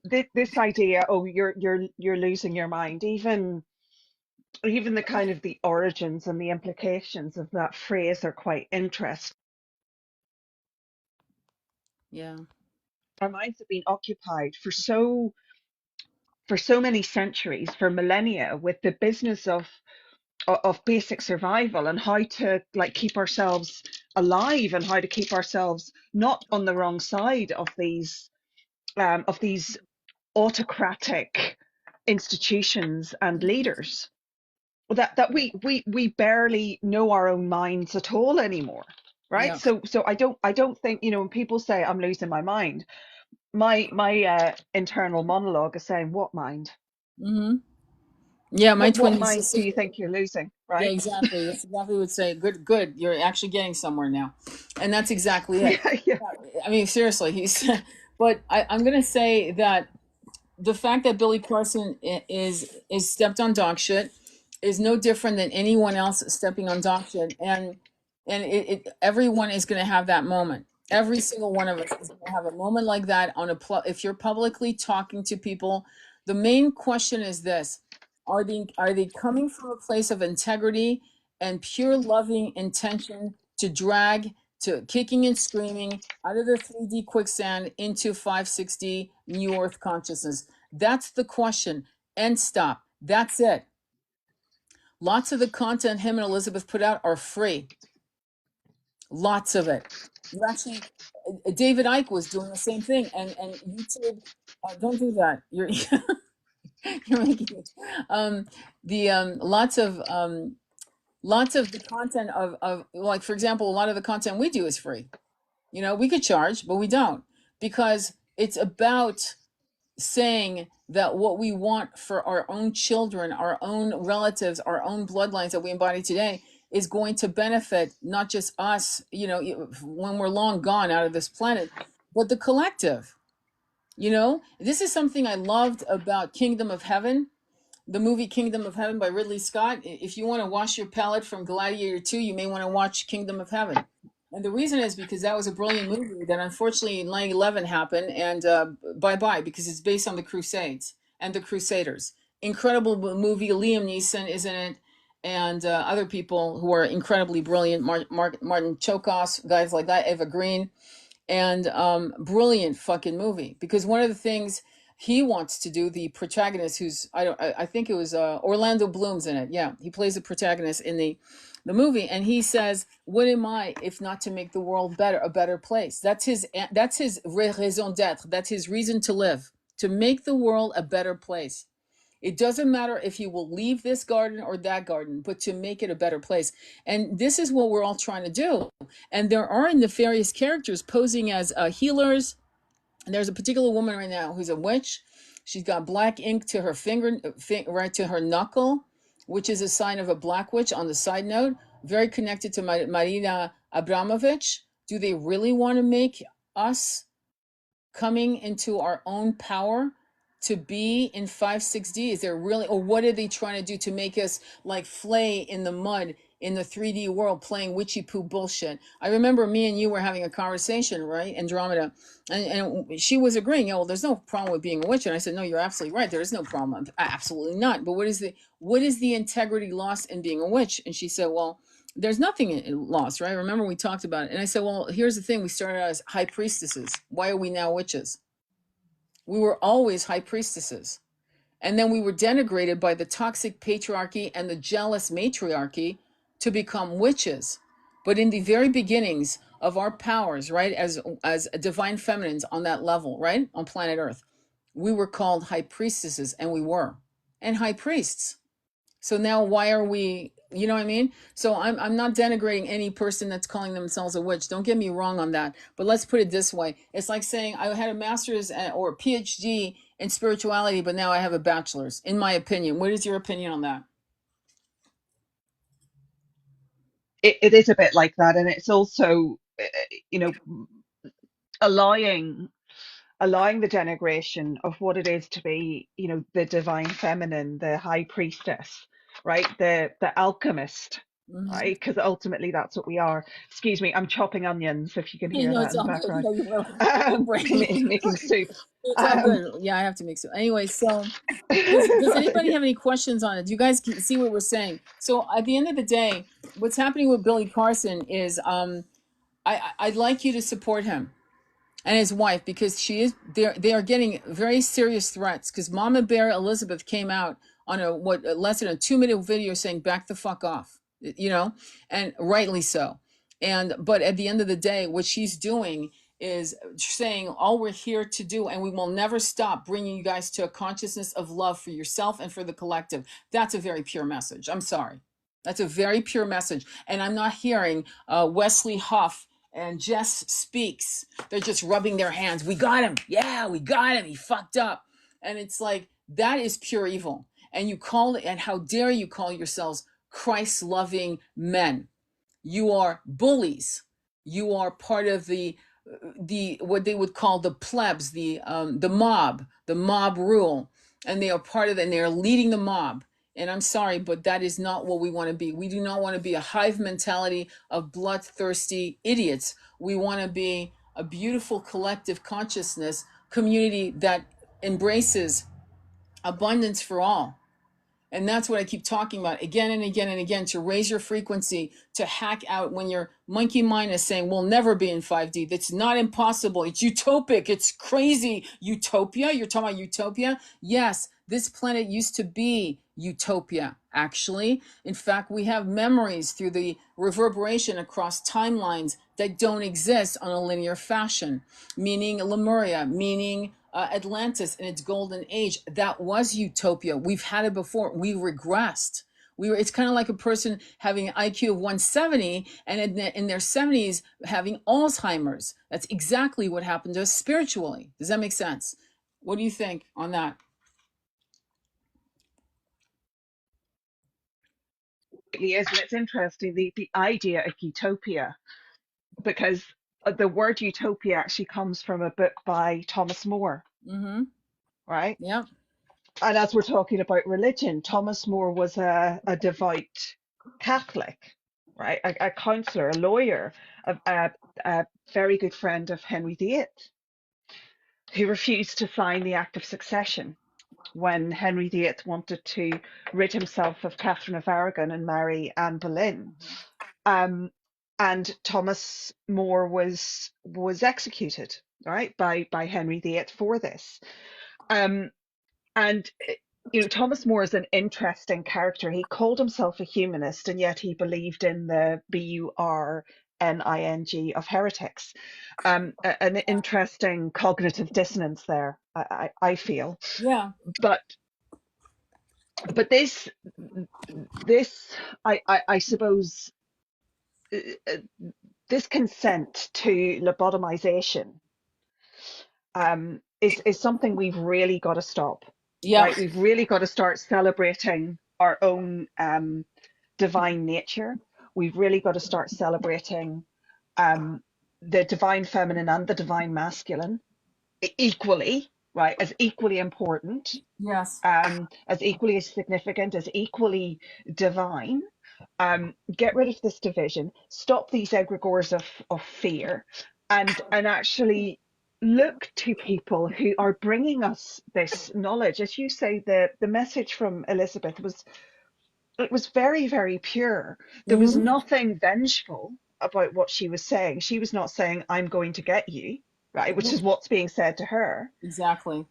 this idea, oh, you're losing your mind. Even the kind of the origins and the implications of that phrase are quite interesting. Yeah. Our minds have been occupied for so many centuries, for millennia, with the business of basic survival and how to like keep ourselves alive and how to keep ourselves not on the wrong side of these autocratic institutions and leaders, that we barely know our own minds at all anymore, right? Yeah. So I don't think, when people say I'm losing my mind, my internal monologue is saying, what mind? Mm-hmm. Yeah, my What twin mind do you sister. think you're losing, Yeah, right? exactly. That's exactly what I would say. Good, good. You're actually getting somewhere now, and that's exactly it. Yeah, yeah. I mean, seriously, he's. But I'm gonna say that the fact that Billy Carson is stepped on dog shit is no different than anyone else stepping on dog shit, and everyone is going to have that moment. Every single one of us is going to have a moment like that on if you're publicly talking to people. The main question is this: are they coming from a place of integrity and pure loving intention to drag to kicking and screaming out of the 3D quicksand into 560 new earth consciousness? That's the question. End stop. That's it. Lots of the content him and Elizabeth put out are free. Lots of it. You actually, David Icke was doing the same thing, and YouTube. Don't do that. You're You're making it. The lots of the content of like, for example, a lot of the content we do is free. You know, we could charge, but we don't, because it's about saying that what we want for our own children, our own relatives, our own bloodlines that we embody today is going to benefit not just us, you know, when we're long gone out of this planet, but the collective. You know, this is something I loved about Kingdom of Heaven, the movie Kingdom of Heaven by Ridley Scott. If you want to wash your palate from Gladiator 2, you may want to watch Kingdom of Heaven. And the reason is because that was a brilliant movie that unfortunately 9/11 happened, and bye bye, because it's based on the Crusades and the Crusaders. Incredible movie. Liam Neeson is in it, and other people who are incredibly brilliant. Martin Chokos, guys like that, Eva Green, and brilliant fucking movie, because one of the things he wants to do, the protagonist, who's I think it was Orlando Bloom's in it. Yeah, he plays the protagonist in the movie, and he says, what am I if not to make the world better, a better place? That's his raison d'être. That's his reason to live, to make the world a better place. It doesn't matter if you will leave this garden or that garden, but to make it a better place. And this is what we're all trying to do. And there are nefarious characters posing as healers. And there's a particular woman right now who's a witch. She's got black ink to her finger, right to her knuckle, which is a sign of a black witch. On the side note, very connected to Marina Abramovich. Do they really want to make us coming into our own power to be in 5-6D? Is there really, or what are they trying to do to make us like flay in the mud in the 3D world playing witchy poo bullshit? I remember me and you were having a conversation, right, Andromeda, and she was agreeing, well, there's no problem with being a witch. And I said, no, you're absolutely right. There is no problem. Absolutely not. But what is the integrity lost in being a witch? And she said, well, there's nothing lost, right? Remember we talked about it. And I said, well, here's the thing. We started out as high priestesses. Why are we now witches? We were always high priestesses. And then we were denigrated by the toxic patriarchy and the jealous matriarchy to become witches. But in the very beginnings of our powers, right, as divine feminines on that level, right, on planet Earth, we were called high priestesses, and we were, and high priests. So now why are we, you know what I mean? So I'm not denigrating any person that's calling themselves a witch. Don't get me wrong on that. But let's put it this way. It's like saying I had a master's or a PhD in spirituality, but now I have a bachelor's, in my opinion. What is your opinion on that? It is a bit like that, and it's also, you know, allowing allowing the denigration of what it is to be, you know, the divine feminine, the high priestess, right? The alchemist, Mm-hmm. right? Because ultimately that's what we are. Excuse me, I'm chopping onions if you can hear No, that it's in the all good. background. Yeah, you will. Don't break. Making soup. It's all Um, good. Yeah, I have to mix it. Anyway, so does anybody have any questions on it? Do you guys see what we're saying? So at the end of the day, what's happening with Billy Carson is I'd like you to support him and his wife, because they are getting very serious threats, because Mama Bear Elizabeth came out on a what less than a 2-minute video saying back the fuck off, you know, and rightly so. And but at the end of the day, what she's doing is saying all we're here to do, and we will never stop bringing you guys to a consciousness of love for yourself and for the collective. That's a very pure message. I'm sorry. That's a very pure message. And I'm not hearing Wesley Huff and Jess Speaks. They're just rubbing their hands. We got him. Yeah, we got him. He fucked up. And it's like, that is pure evil. And you call it, and how dare you call yourselves Christ loving men? You are bullies. You are part of the what they would call the plebs, the mob rule, and they are part of it, and they are leading the mob. And I'm sorry, but that is not what we want to be. We do not want to be a hive mentality of bloodthirsty idiots. We want to be a beautiful collective consciousness community that embraces abundance for all. And that's what I keep talking about again and again and again, to raise your frequency, to hack out when your monkey mind is saying we'll never be in 5D. That's not impossible. It's utopic. It's crazy. Utopia? You're talking about utopia? Yes, this planet used to be utopia, actually. In fact, we have memories through the reverberation across timelines that don't exist on a linear fashion, meaning Lemuria, meaning Atlantis in its golden age, that was utopia. We've had it before. We regressed. It's kind of like a person having an IQ of 170 and in their 70s having Alzheimer's. That's exactly what happened to us spiritually. Does that make sense? What do you think on that? It is, and it's interesting the idea of utopia, because the word utopia actually comes from a book by Thomas More, Mm-hmm. right? Yeah. And as we're talking about religion, Thomas More was a devout Catholic, right? A counselor, a lawyer, a very good friend of Henry VIII, who refused to sign the Act of Succession when Henry VIII wanted to rid himself of Catherine of Aragon and marry Anne Boleyn. Um, and Thomas More was executed, right, by Henry VIII for this. Um, and Thomas More is an interesting character. He called himself a humanist, and yet he believed in the BURNING of heretics. An interesting cognitive dissonance there, I feel. Yeah. But but this I suppose uh, this consent to lobotomization is something we've really got to stop, Yeah. right? We've really got to start celebrating our own divine nature. We've really got to start celebrating um, the divine feminine and the divine masculine equally, right? As equally important, Yes. as equally as significant, as equally divine. Get rid of this division, stop these egregores of fear, and actually look to people who are bringing us this knowledge. As you say, the message from Elizabeth was, it was very, very pure. There was Mm-hmm. nothing vengeful about what she was saying. She was not saying, I'm going to get you, right? Which is what's being said to her. Exactly.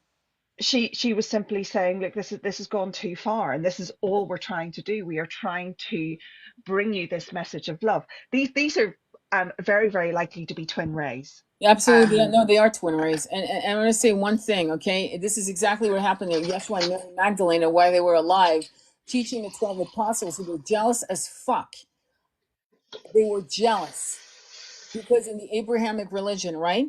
She was simply saying, look, this has gone too far, and this is all we're trying to do. We are trying to bring you this message of love. These are very, very likely to be twin rays. Absolutely. Um, No, they are twin rays. And I'm going to say one thing, okay? This is exactly what happened to Yeshua and Mary Magdalene while they were alive, teaching the 12 apostles who were jealous as fuck. They were jealous because in the Abrahamic religion, right?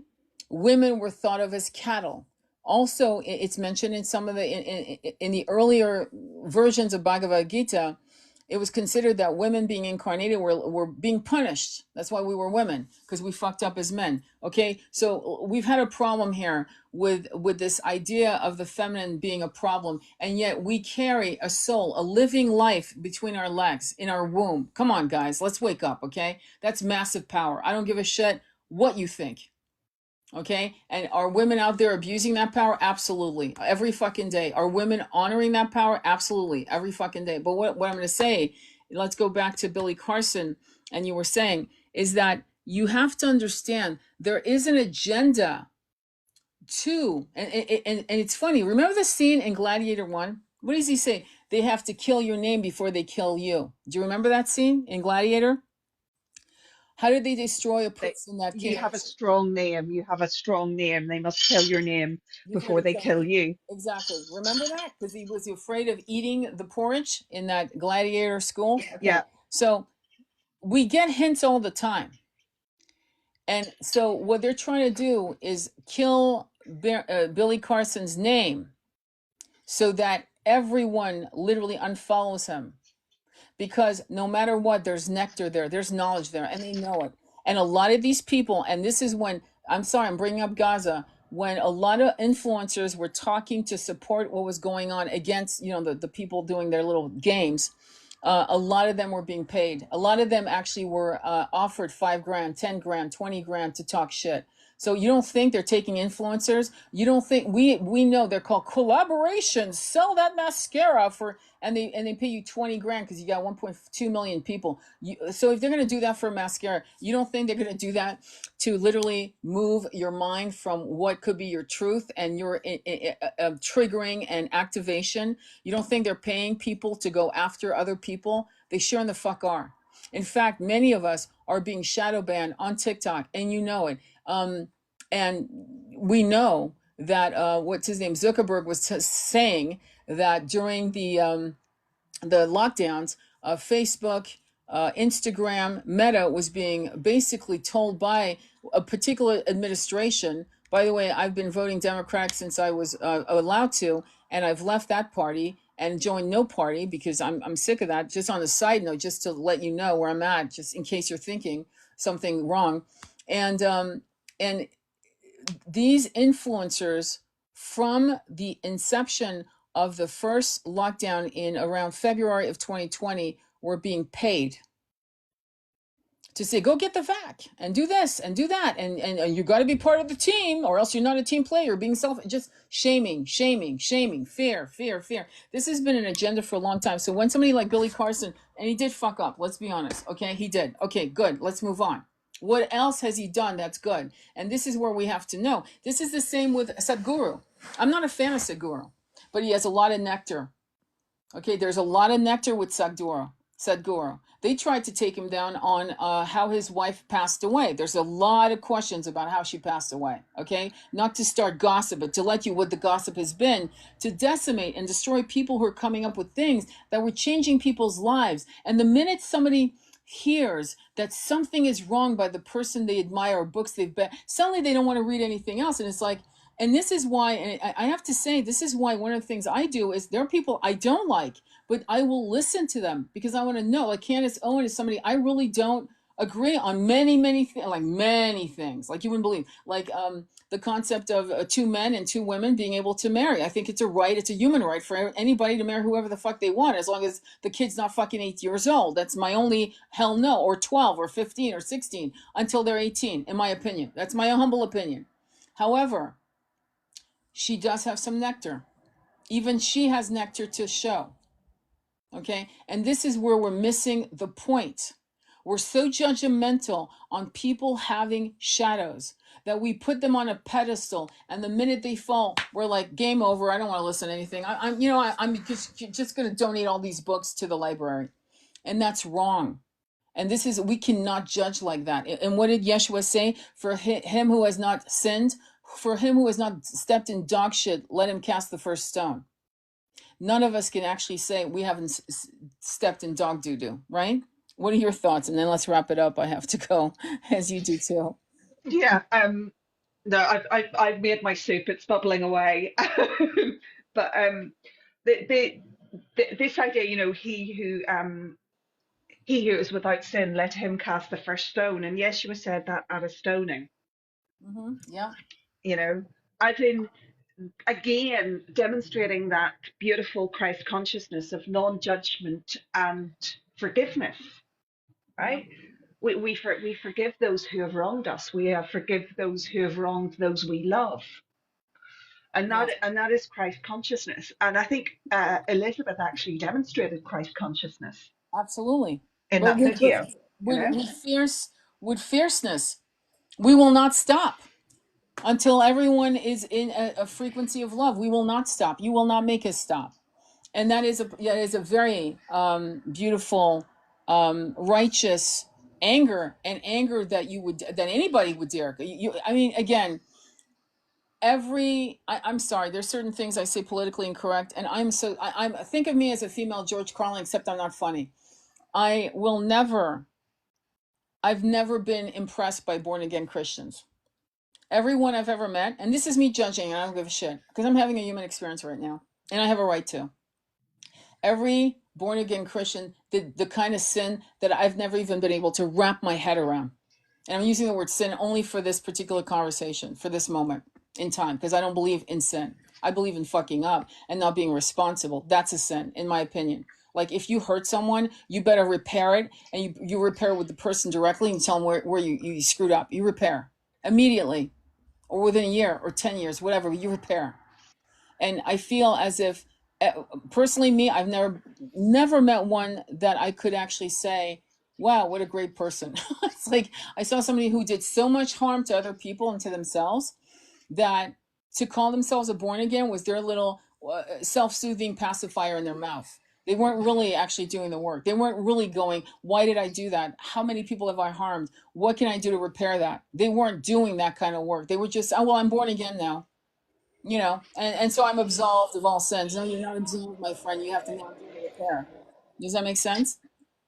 Women were thought of as cattle. Also, it's mentioned in some of in the earlier versions of Bhagavad Gita, it was considered that women being incarnated were being punished. That's why we were women, because we fucked up as men. Okay, so we've had a problem here with this idea of the feminine being a problem, and yet we carry a soul, a living life between our legs in our womb. Come on, guys, let's wake up. Okay, that's massive power. I don't give a shit what you think. Okay. And are women out there abusing that power? Absolutely. Every fucking day. Are women honoring that power? Absolutely. Every fucking day. But what I'm going to say, let's go back to Billy Carson, and you were saying, is that you have to understand there is an agenda to, and it's funny. Remember the scene in Gladiator 1? What does he say? They have to kill your name before they kill you. Do you remember that scene in Gladiator? How did they destroy a they, person that you came have a strong name. You have a strong name. They must kill your name before before they they kill kill you. Exactly. Remember that? Because he was afraid of eating the porridge in that gladiator school. Okay. Yeah, So we get hints all the time. And so what they're trying to do is kill Billy Carson's name so that everyone literally unfollows him. Because no matter what, there's nectar there, there's knowledge there, and they know it. And a lot of these people, and this is when, I'm sorry, I'm bringing up Gaza, when a lot of influencers were talking to support what was going on against, the people doing their little games. A lot of them were being paid. A lot of them actually were offered 5 grand, 10 grand, 20 grand to talk shit. So you don't think they're taking influencers? You don't think we know they're called collaborations? Sell that mascara for, and they pay you 20 grand because you got 1.2 million people. So if they're going to do that for a mascara, you don't think they're going to do that to literally move your mind from what could be your truth and your triggering and activation? You don't think they're paying people to go after other people? They sure in the fuck are. In fact, many of us are being shadow banned on TikTok, and you know it. And we know that what's his name, Zuckerberg was saying that during the lockdowns, Facebook, Instagram, Meta was being basically told by a particular administration. By the way, I've been voting Democratic since I was allowed to, and I've left that party and joined no party because I'm sick of that. Just on a side note, just to let you know where I'm at, just in case you're thinking something wrong, and these influencers from the inception of the first lockdown in around February of 2020 were being paid to say, go get the vac and do this and do that. And you got to be part of the team or else you're not a team player, being just shaming, fear. This has been an agenda for a long time. So when somebody like Billy Carson, and he did fuck up, let's be honest. Okay. He did. Okay, good. Let's move on. What else has he done that's good? And this is where we have to know. This is the same with Sadhguru. I'm not a fan of Sadhguru, but he has a lot of nectar. Okay, there's a lot of nectar with Sadhguru. They tried to take him down on how his wife passed away. There's a lot of questions about how she passed away. Okay, not to start gossip, but to let you what the gossip has been, to decimate and destroy people who are coming up with things that were changing people's lives. And the minute somebody hears that something is wrong by the person they admire or books they've been, suddenly they don't want to read anything else. And it's like, and this is why, and I have to say, this is why one of the things I do is there are people I don't like, but I will listen to them because I want to know. Like Candace Owen is somebody I really don't agree on many things, like many things, like you wouldn't believe, like the concept of two men and two women being able to marry. I think it's a right, it's a human right for anybody to marry whoever the fuck they want, as long as the kid's not fucking 8 years old. That's my only hell no, or 12 or 15 or 16 until they're 18, in my opinion. That's my humble opinion. However, she does have some nectar. Even she has nectar to show. Okay? And this is where we're missing the point. We're so judgmental on people having shadows that we put them on a pedestal, and the minute they fall, we're like, game over. I don't want to listen to anything. I'm just going to donate all these books to the library. And that's wrong. And this is, we cannot judge like that. And what did Yeshua say? For him who has not sinned, for him who has not stepped in dog shit, let him cast the first stone. None of us can actually say we haven't stepped in dog doo-doo, right? What are your thoughts? And then let's wrap it up. I have to go, as you do too. Yeah, no, I've made my soup. It's bubbling away. But the, the this idea, he who is without sin, let him cast the first stone. And Yeshua said that at a stoning. Yeah. You know, as in again demonstrating that beautiful Christ consciousness of non-judgment and forgiveness. Yeah. Right? We forgive those who have wronged us. We forgive those who have wronged those we love, Yeah. and that is Christ consciousness. And I think Elizabeth actually demonstrated Christ consciousness Absolutely. in But that video. You with, know, with fierce, with fierceness, we will not stop until everyone is in a frequency of love. We will not stop. You will not make us stop. And that is a very beautiful, righteous anger, and anger that anybody would dare. I mean, again, I'm sorry. There's certain things I say politically incorrect, and I'm think of me as a female George Carlin, except I'm not funny. I will never. I've never been impressed by born again Christians. Everyone I've ever met, and this is me judging, and I don't give a shit because I'm having a human experience right now, and I have a right to. Every born again Christian did the kind of sin that I've never even been able to wrap my head around. And I'm using the word sin only for this particular conversation, for this moment in time, because I don't believe in sin. I believe in fucking up and not being responsible. That's a sin, in my opinion. Like if you hurt someone, you better repair it, and you repair with the person directly and tell them where you screwed up. You repair immediately, or within a year or 10 years, whatever, you repair. And I feel as if, personally, me, I've never met one that I could actually say, wow, what a great person. It's like I saw somebody who did so much harm to other people and to themselves that to call themselves a born again was their little self-soothing pacifier in their mouth. They weren't really actually doing the work. They weren't really going, why did I do that? How many people have I harmed? What can I do to repair that? They weren't doing that kind of work. They were just, oh, well, I'm born again now. you know, and so I'm absolved of all sins. No, you're not absolved, my friend. You have to now do the repair. Does that make sense?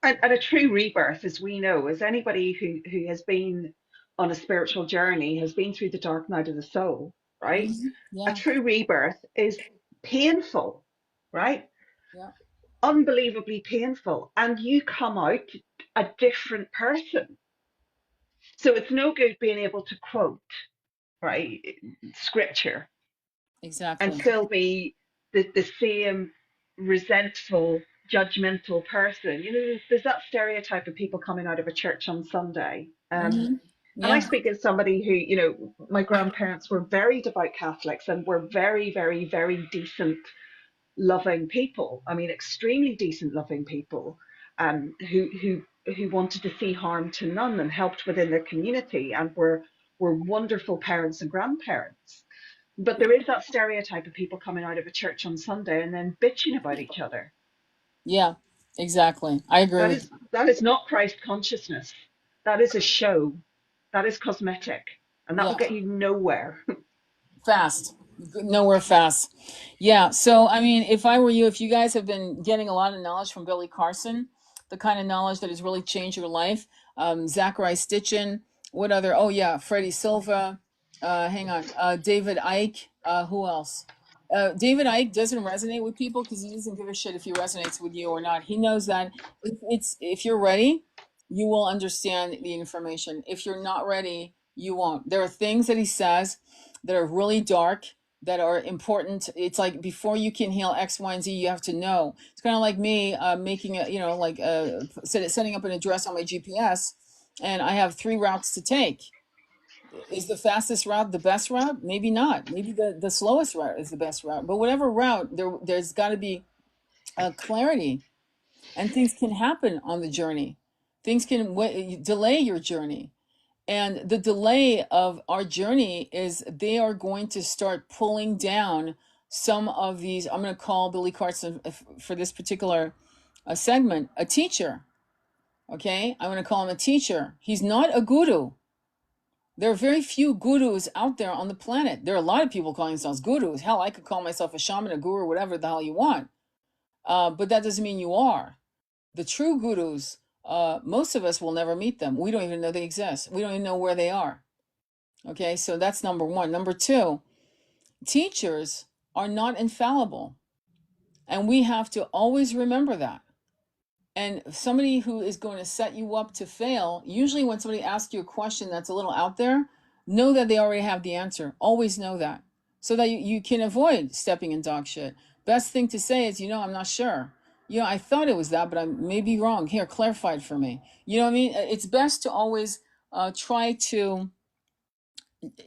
And a true rebirth, as we know, as anybody who has been on a spiritual journey, has been through the dark night of the soul, right? A Yeah, true rebirth is painful, right? yeah, Unbelievably painful. And you come out a different person. So it's no good being able to quote, right, scripture and exactly. still be the same resentful, judgmental person. You know, there's that stereotype of people coming out of a church on Sunday. And I Yeah, speak as somebody who, you know, my grandparents were very devout Catholics and were very, very, very decent, loving people. I mean, extremely decent, loving people, who wanted to see harm to none and helped within their community and were wonderful parents and grandparents. But there is that stereotype of people coming out of a church on Sunday and then bitching about each other. yeah, exactly. I agree with you. That is not Christ consciousness. That is a show. That is cosmetic, and that will Yeah. get you nowhere. Fast. Nowhere fast. Yeah. So, I mean, if I were you, if you guys have been getting a lot of knowledge from Billy Carson, the kind of knowledge that has really changed your life, Zachary Stitchin, what other? Oh, yeah, Freddie Silva. Hang on. David Icke. Who else? David Icke doesn't resonate with people because he doesn't give a shit if he resonates with you or not. He knows that if you're ready, you will understand the information. If you're not ready, you won't. There are things that he says that are really dark, that are important. It's like before you can heal X, Y, and Z, you have to know. It's kind of like me making a, like setting up an address on my GPS, and I have three routes to take. Is the fastest route the best route? Maybe not. Maybe the slowest route is the best route. But whatever route, there's got to be clarity, and things can happen on the journey. Things can delay your journey. And the delay of our journey is they are going to start pulling down some of these. I'm going to call Billy Carson for this particular segment a teacher. Okay. I'm going to call him a teacher. He's not a guru. There are very few gurus out there on the planet. There are a lot of people calling themselves gurus. Hell, I could call myself a shaman, a guru, whatever the hell you want. But that doesn't mean you are. The true gurus, most of us will never meet them. We don't even know they exist. We don't even know where they are. Okay, so that's number one. Number two, teachers are not infallible. And we have to always remember that. And somebody who is going to set you up to fail, usually when somebody asks you a question that's a little out there, know that they already have the answer. Always know that. So that you can avoid stepping in dog shit. Best thing to say is, I'm not sure. I thought it was that, but I may be wrong. Here, clarify it for me. You know what I mean? It's best to always try to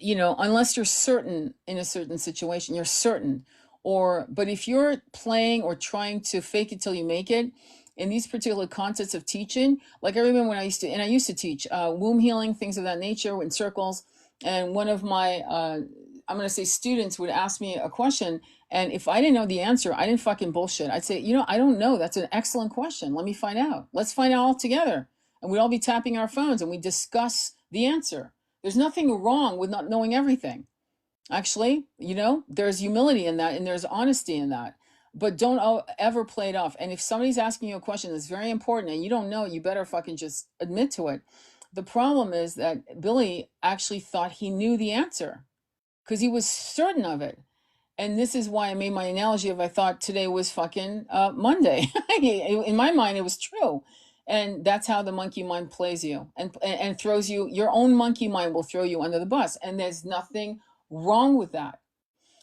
unless you're certain in a certain situation, you're certain. But if you're playing or trying to fake it till you make it, in these particular concepts of teaching, like I remember when I used to teach womb healing, things of that nature in circles. And one of my, I'm going to say students would ask me a question. And if I didn't know the answer, I didn't fucking bullshit. I'd say, I don't know. That's an excellent question. Let me find out. Let's find out all together. And we'd all be tapping our phones and we discuss the answer. There's nothing wrong with not knowing everything. Actually, there's humility in that and there's honesty in that. But don't ever play it off. And if somebody's asking you a question that's very important and you don't know, you better fucking just admit to it. The problem is that Billy actually thought he knew the answer because he was certain of it. And this is why I made my analogy of I thought today was fucking Monday. In my mind, it was true. And that's how the monkey mind plays you and throws you. Your own monkey mind will throw you under the bus. And there's nothing wrong with that.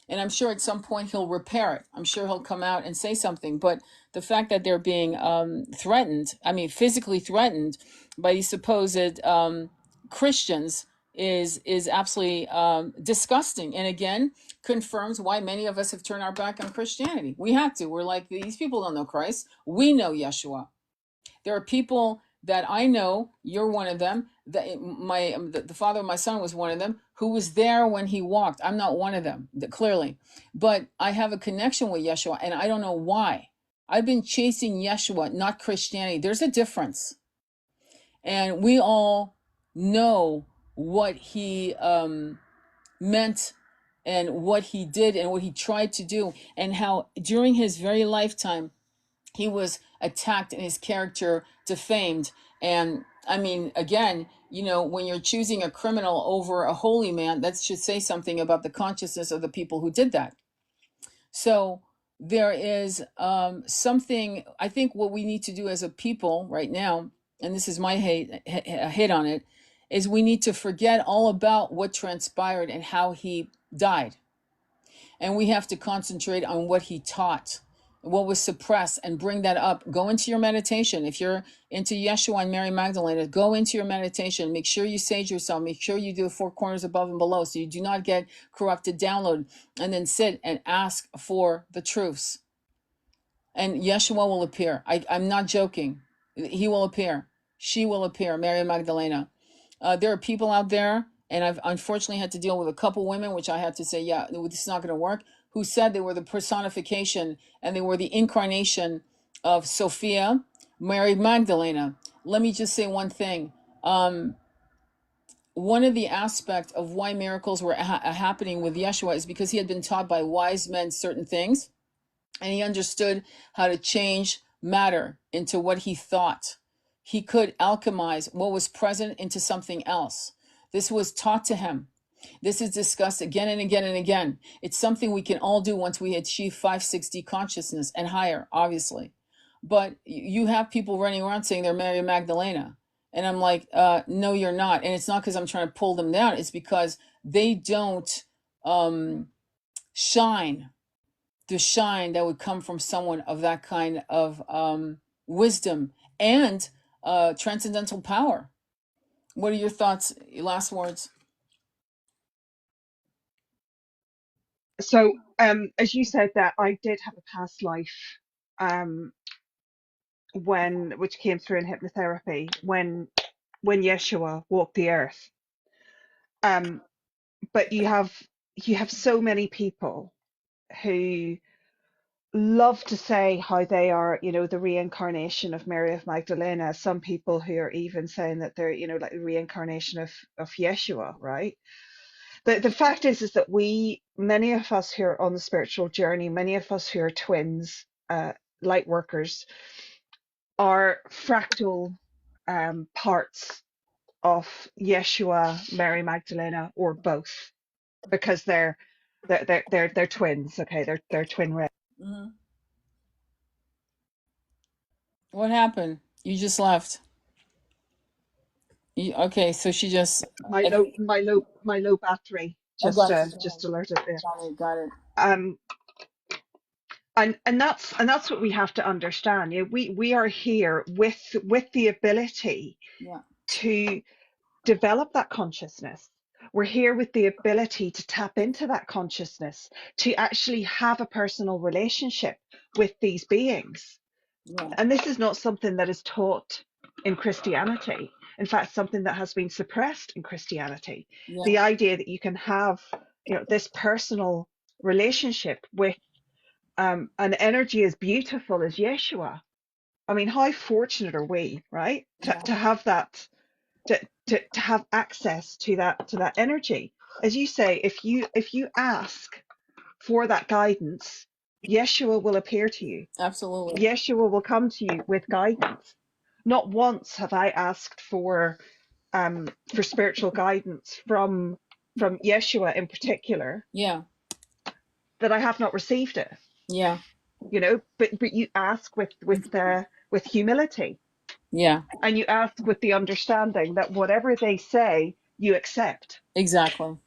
And I'm sure at some point he'll repair it. I'm sure he'll come out and say something. But the fact that they're being threatened, I mean, physically threatened by these supposed Christians is absolutely disgusting. And again, confirms why many of us have turned our back on Christianity. We have to. We're like, these people don't know Christ. We know Yeshua. There are people that I know, you're one of them, that the father of my son was one of them, who was there when he walked. I'm not one of them, clearly. But I have a connection with Yeshua, and I don't know why. I've been chasing Yeshua, not Christianity. There's a difference. And we all know what he meant and what he did and what he tried to do, and how during his very lifetime he was attacked and his character defamed. And I mean, again, when you're choosing a criminal over a holy man, that should say something about the consciousness of the people who did that. So there is something, I think what we need to do as a people right now, and this is my hit on it, is we need to forget all about what transpired and how he died. And we have to concentrate on what he taught, what was suppressed, and bring that up. Go into your meditation. If you're into Yeshua and Mary Magdalena, go into your meditation. Make sure you sage yourself. Make sure you do the four corners above and below so you do not get corrupted download. And then sit and ask for the truths. And Yeshua will appear. I'm not joking. He will appear. She will appear, Mary Magdalena. There are people out there, and I've unfortunately had to deal with a couple women, which I had to say, yeah, this is not going to work, who said they were the personification and they were the incarnation of Sophia, Mary Magdalena. Let me just say one thing. One of the aspects of why miracles were happening with Yeshua is because he had been taught by wise men certain things, and he understood how to change matter into what he thought. He could alchemize what was present into something else. This was taught to him. This is discussed again and again and again. It's something we can all do once we achieve 560 consciousness and higher, obviously. But you have people running around saying they're Mary Magdalena. And I'm like, no, you're not. And it's not because I'm trying to pull them down. It's because they don't shine the shine that would come from someone of that kind of wisdom and transcendental power. What are your thoughts? Your last words? So, as you said, that I did have a past life, um, which came through in hypnotherapy when Yeshua walked the earth. Um, but you have so many people who love to say how they are, the reincarnation of Mary of Magdalena. Some people who are even saying that they're, like the reincarnation of Yeshua, right? The fact is that many of us who are on the spiritual journey, many of us who are twins, light workers, are fractal parts of Yeshua, Mary Magdalena, or both, because they're twins. Okay, they're twin rays. Mm-hmm. What happened? You just left. Okay, so she just. My low battery I just got uh, you. just alerted there. Got it. Got it. Um, and that's what we have to understand. We are here with the ability Yeah. to develop that consciousness. We're here with the ability to tap into that consciousness, to actually have a personal relationship with these beings. Yeah. And this is not something that is taught in Christianity. In fact, something that has been suppressed in Christianity. Yeah. The idea that you can have, this personal relationship with an energy as beautiful as Yeshua. I mean, how fortunate are we, right? To, Yeah. to have that, to have access to that energy. As you say, if you ask for that guidance, Yeshua will appear to you. Absolutely. Yeshua will come to you with guidance. Not once have I asked for spiritual guidance from Yeshua in particular, Yeah. that I have not received it. Yeah. But you ask with humility, Yeah. and you ask with the understanding that whatever they say, you accept. Exactly.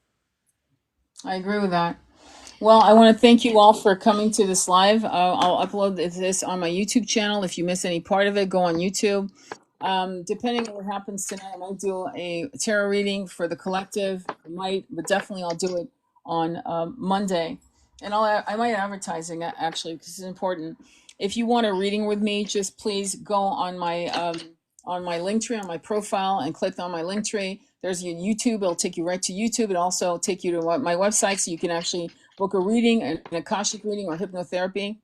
I agree with that. Well, I want to thank you all for coming to this live. I'll upload this on my YouTube channel. If you miss any part of it, go on YouTube. Depending on what happens tonight, I might do a tarot reading for the collective. I might, but definitely I'll do it on Monday. And I might advertising actually because it's important. If you want a reading with me, just please go on my link tree on my profile and click on my link tree. There's your YouTube. It'll take you right to YouTube. It'll also take you to my website so you can actually book a reading, an Akashic reading or hypnotherapy.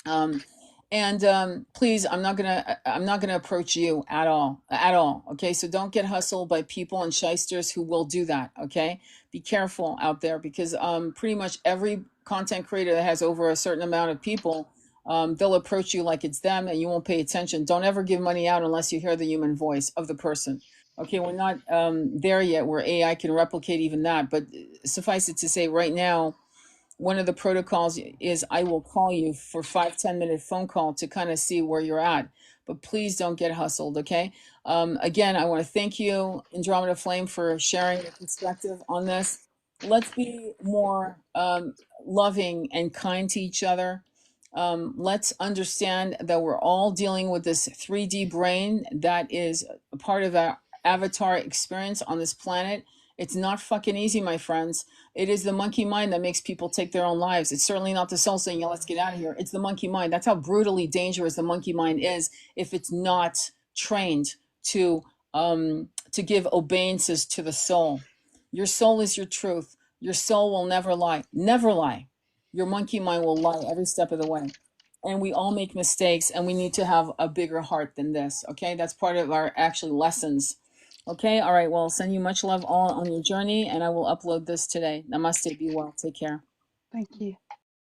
Um, And please, I'm not gonna approach you at all, at all. Okay, so don't get hustled by people and shysters who will do that. Okay, be careful out there, because pretty much every content creator that has over a certain amount of people, they'll approach you like it's them, and you won't pay attention. Don't ever give money out unless you hear the human voice of the person. Okay, we're not there yet where AI can replicate even that, but suffice it to say, right now one of the protocols is I will call you for 5-10 minute phone call to kind of see where you're at. But please don't get hustled, okay? Again, I want to thank you, Andromeda Flame, for sharing your perspective on this. Let's be more loving and kind to each other. Let's understand that we're all dealing with this 3D brain that is a part of our avatar experience on this planet. It's not fucking easy, my friends. It is the monkey mind that makes people take their own lives. It's certainly not the soul saying, yeah, let's get out of here. It's the monkey mind. That's how brutally dangerous the monkey mind is if it's not trained to give obeisances to the soul. Your soul is your truth. Your soul will never lie. Never lie. Your monkey mind will lie every step of the way. And we all make mistakes, and we need to have a bigger heart than this. Okay, that's part of our actually lessons. Okay, all right. Well, I'll send you much love all on your journey, and I will upload this today. Namaste. Be well. Take care. Thank you.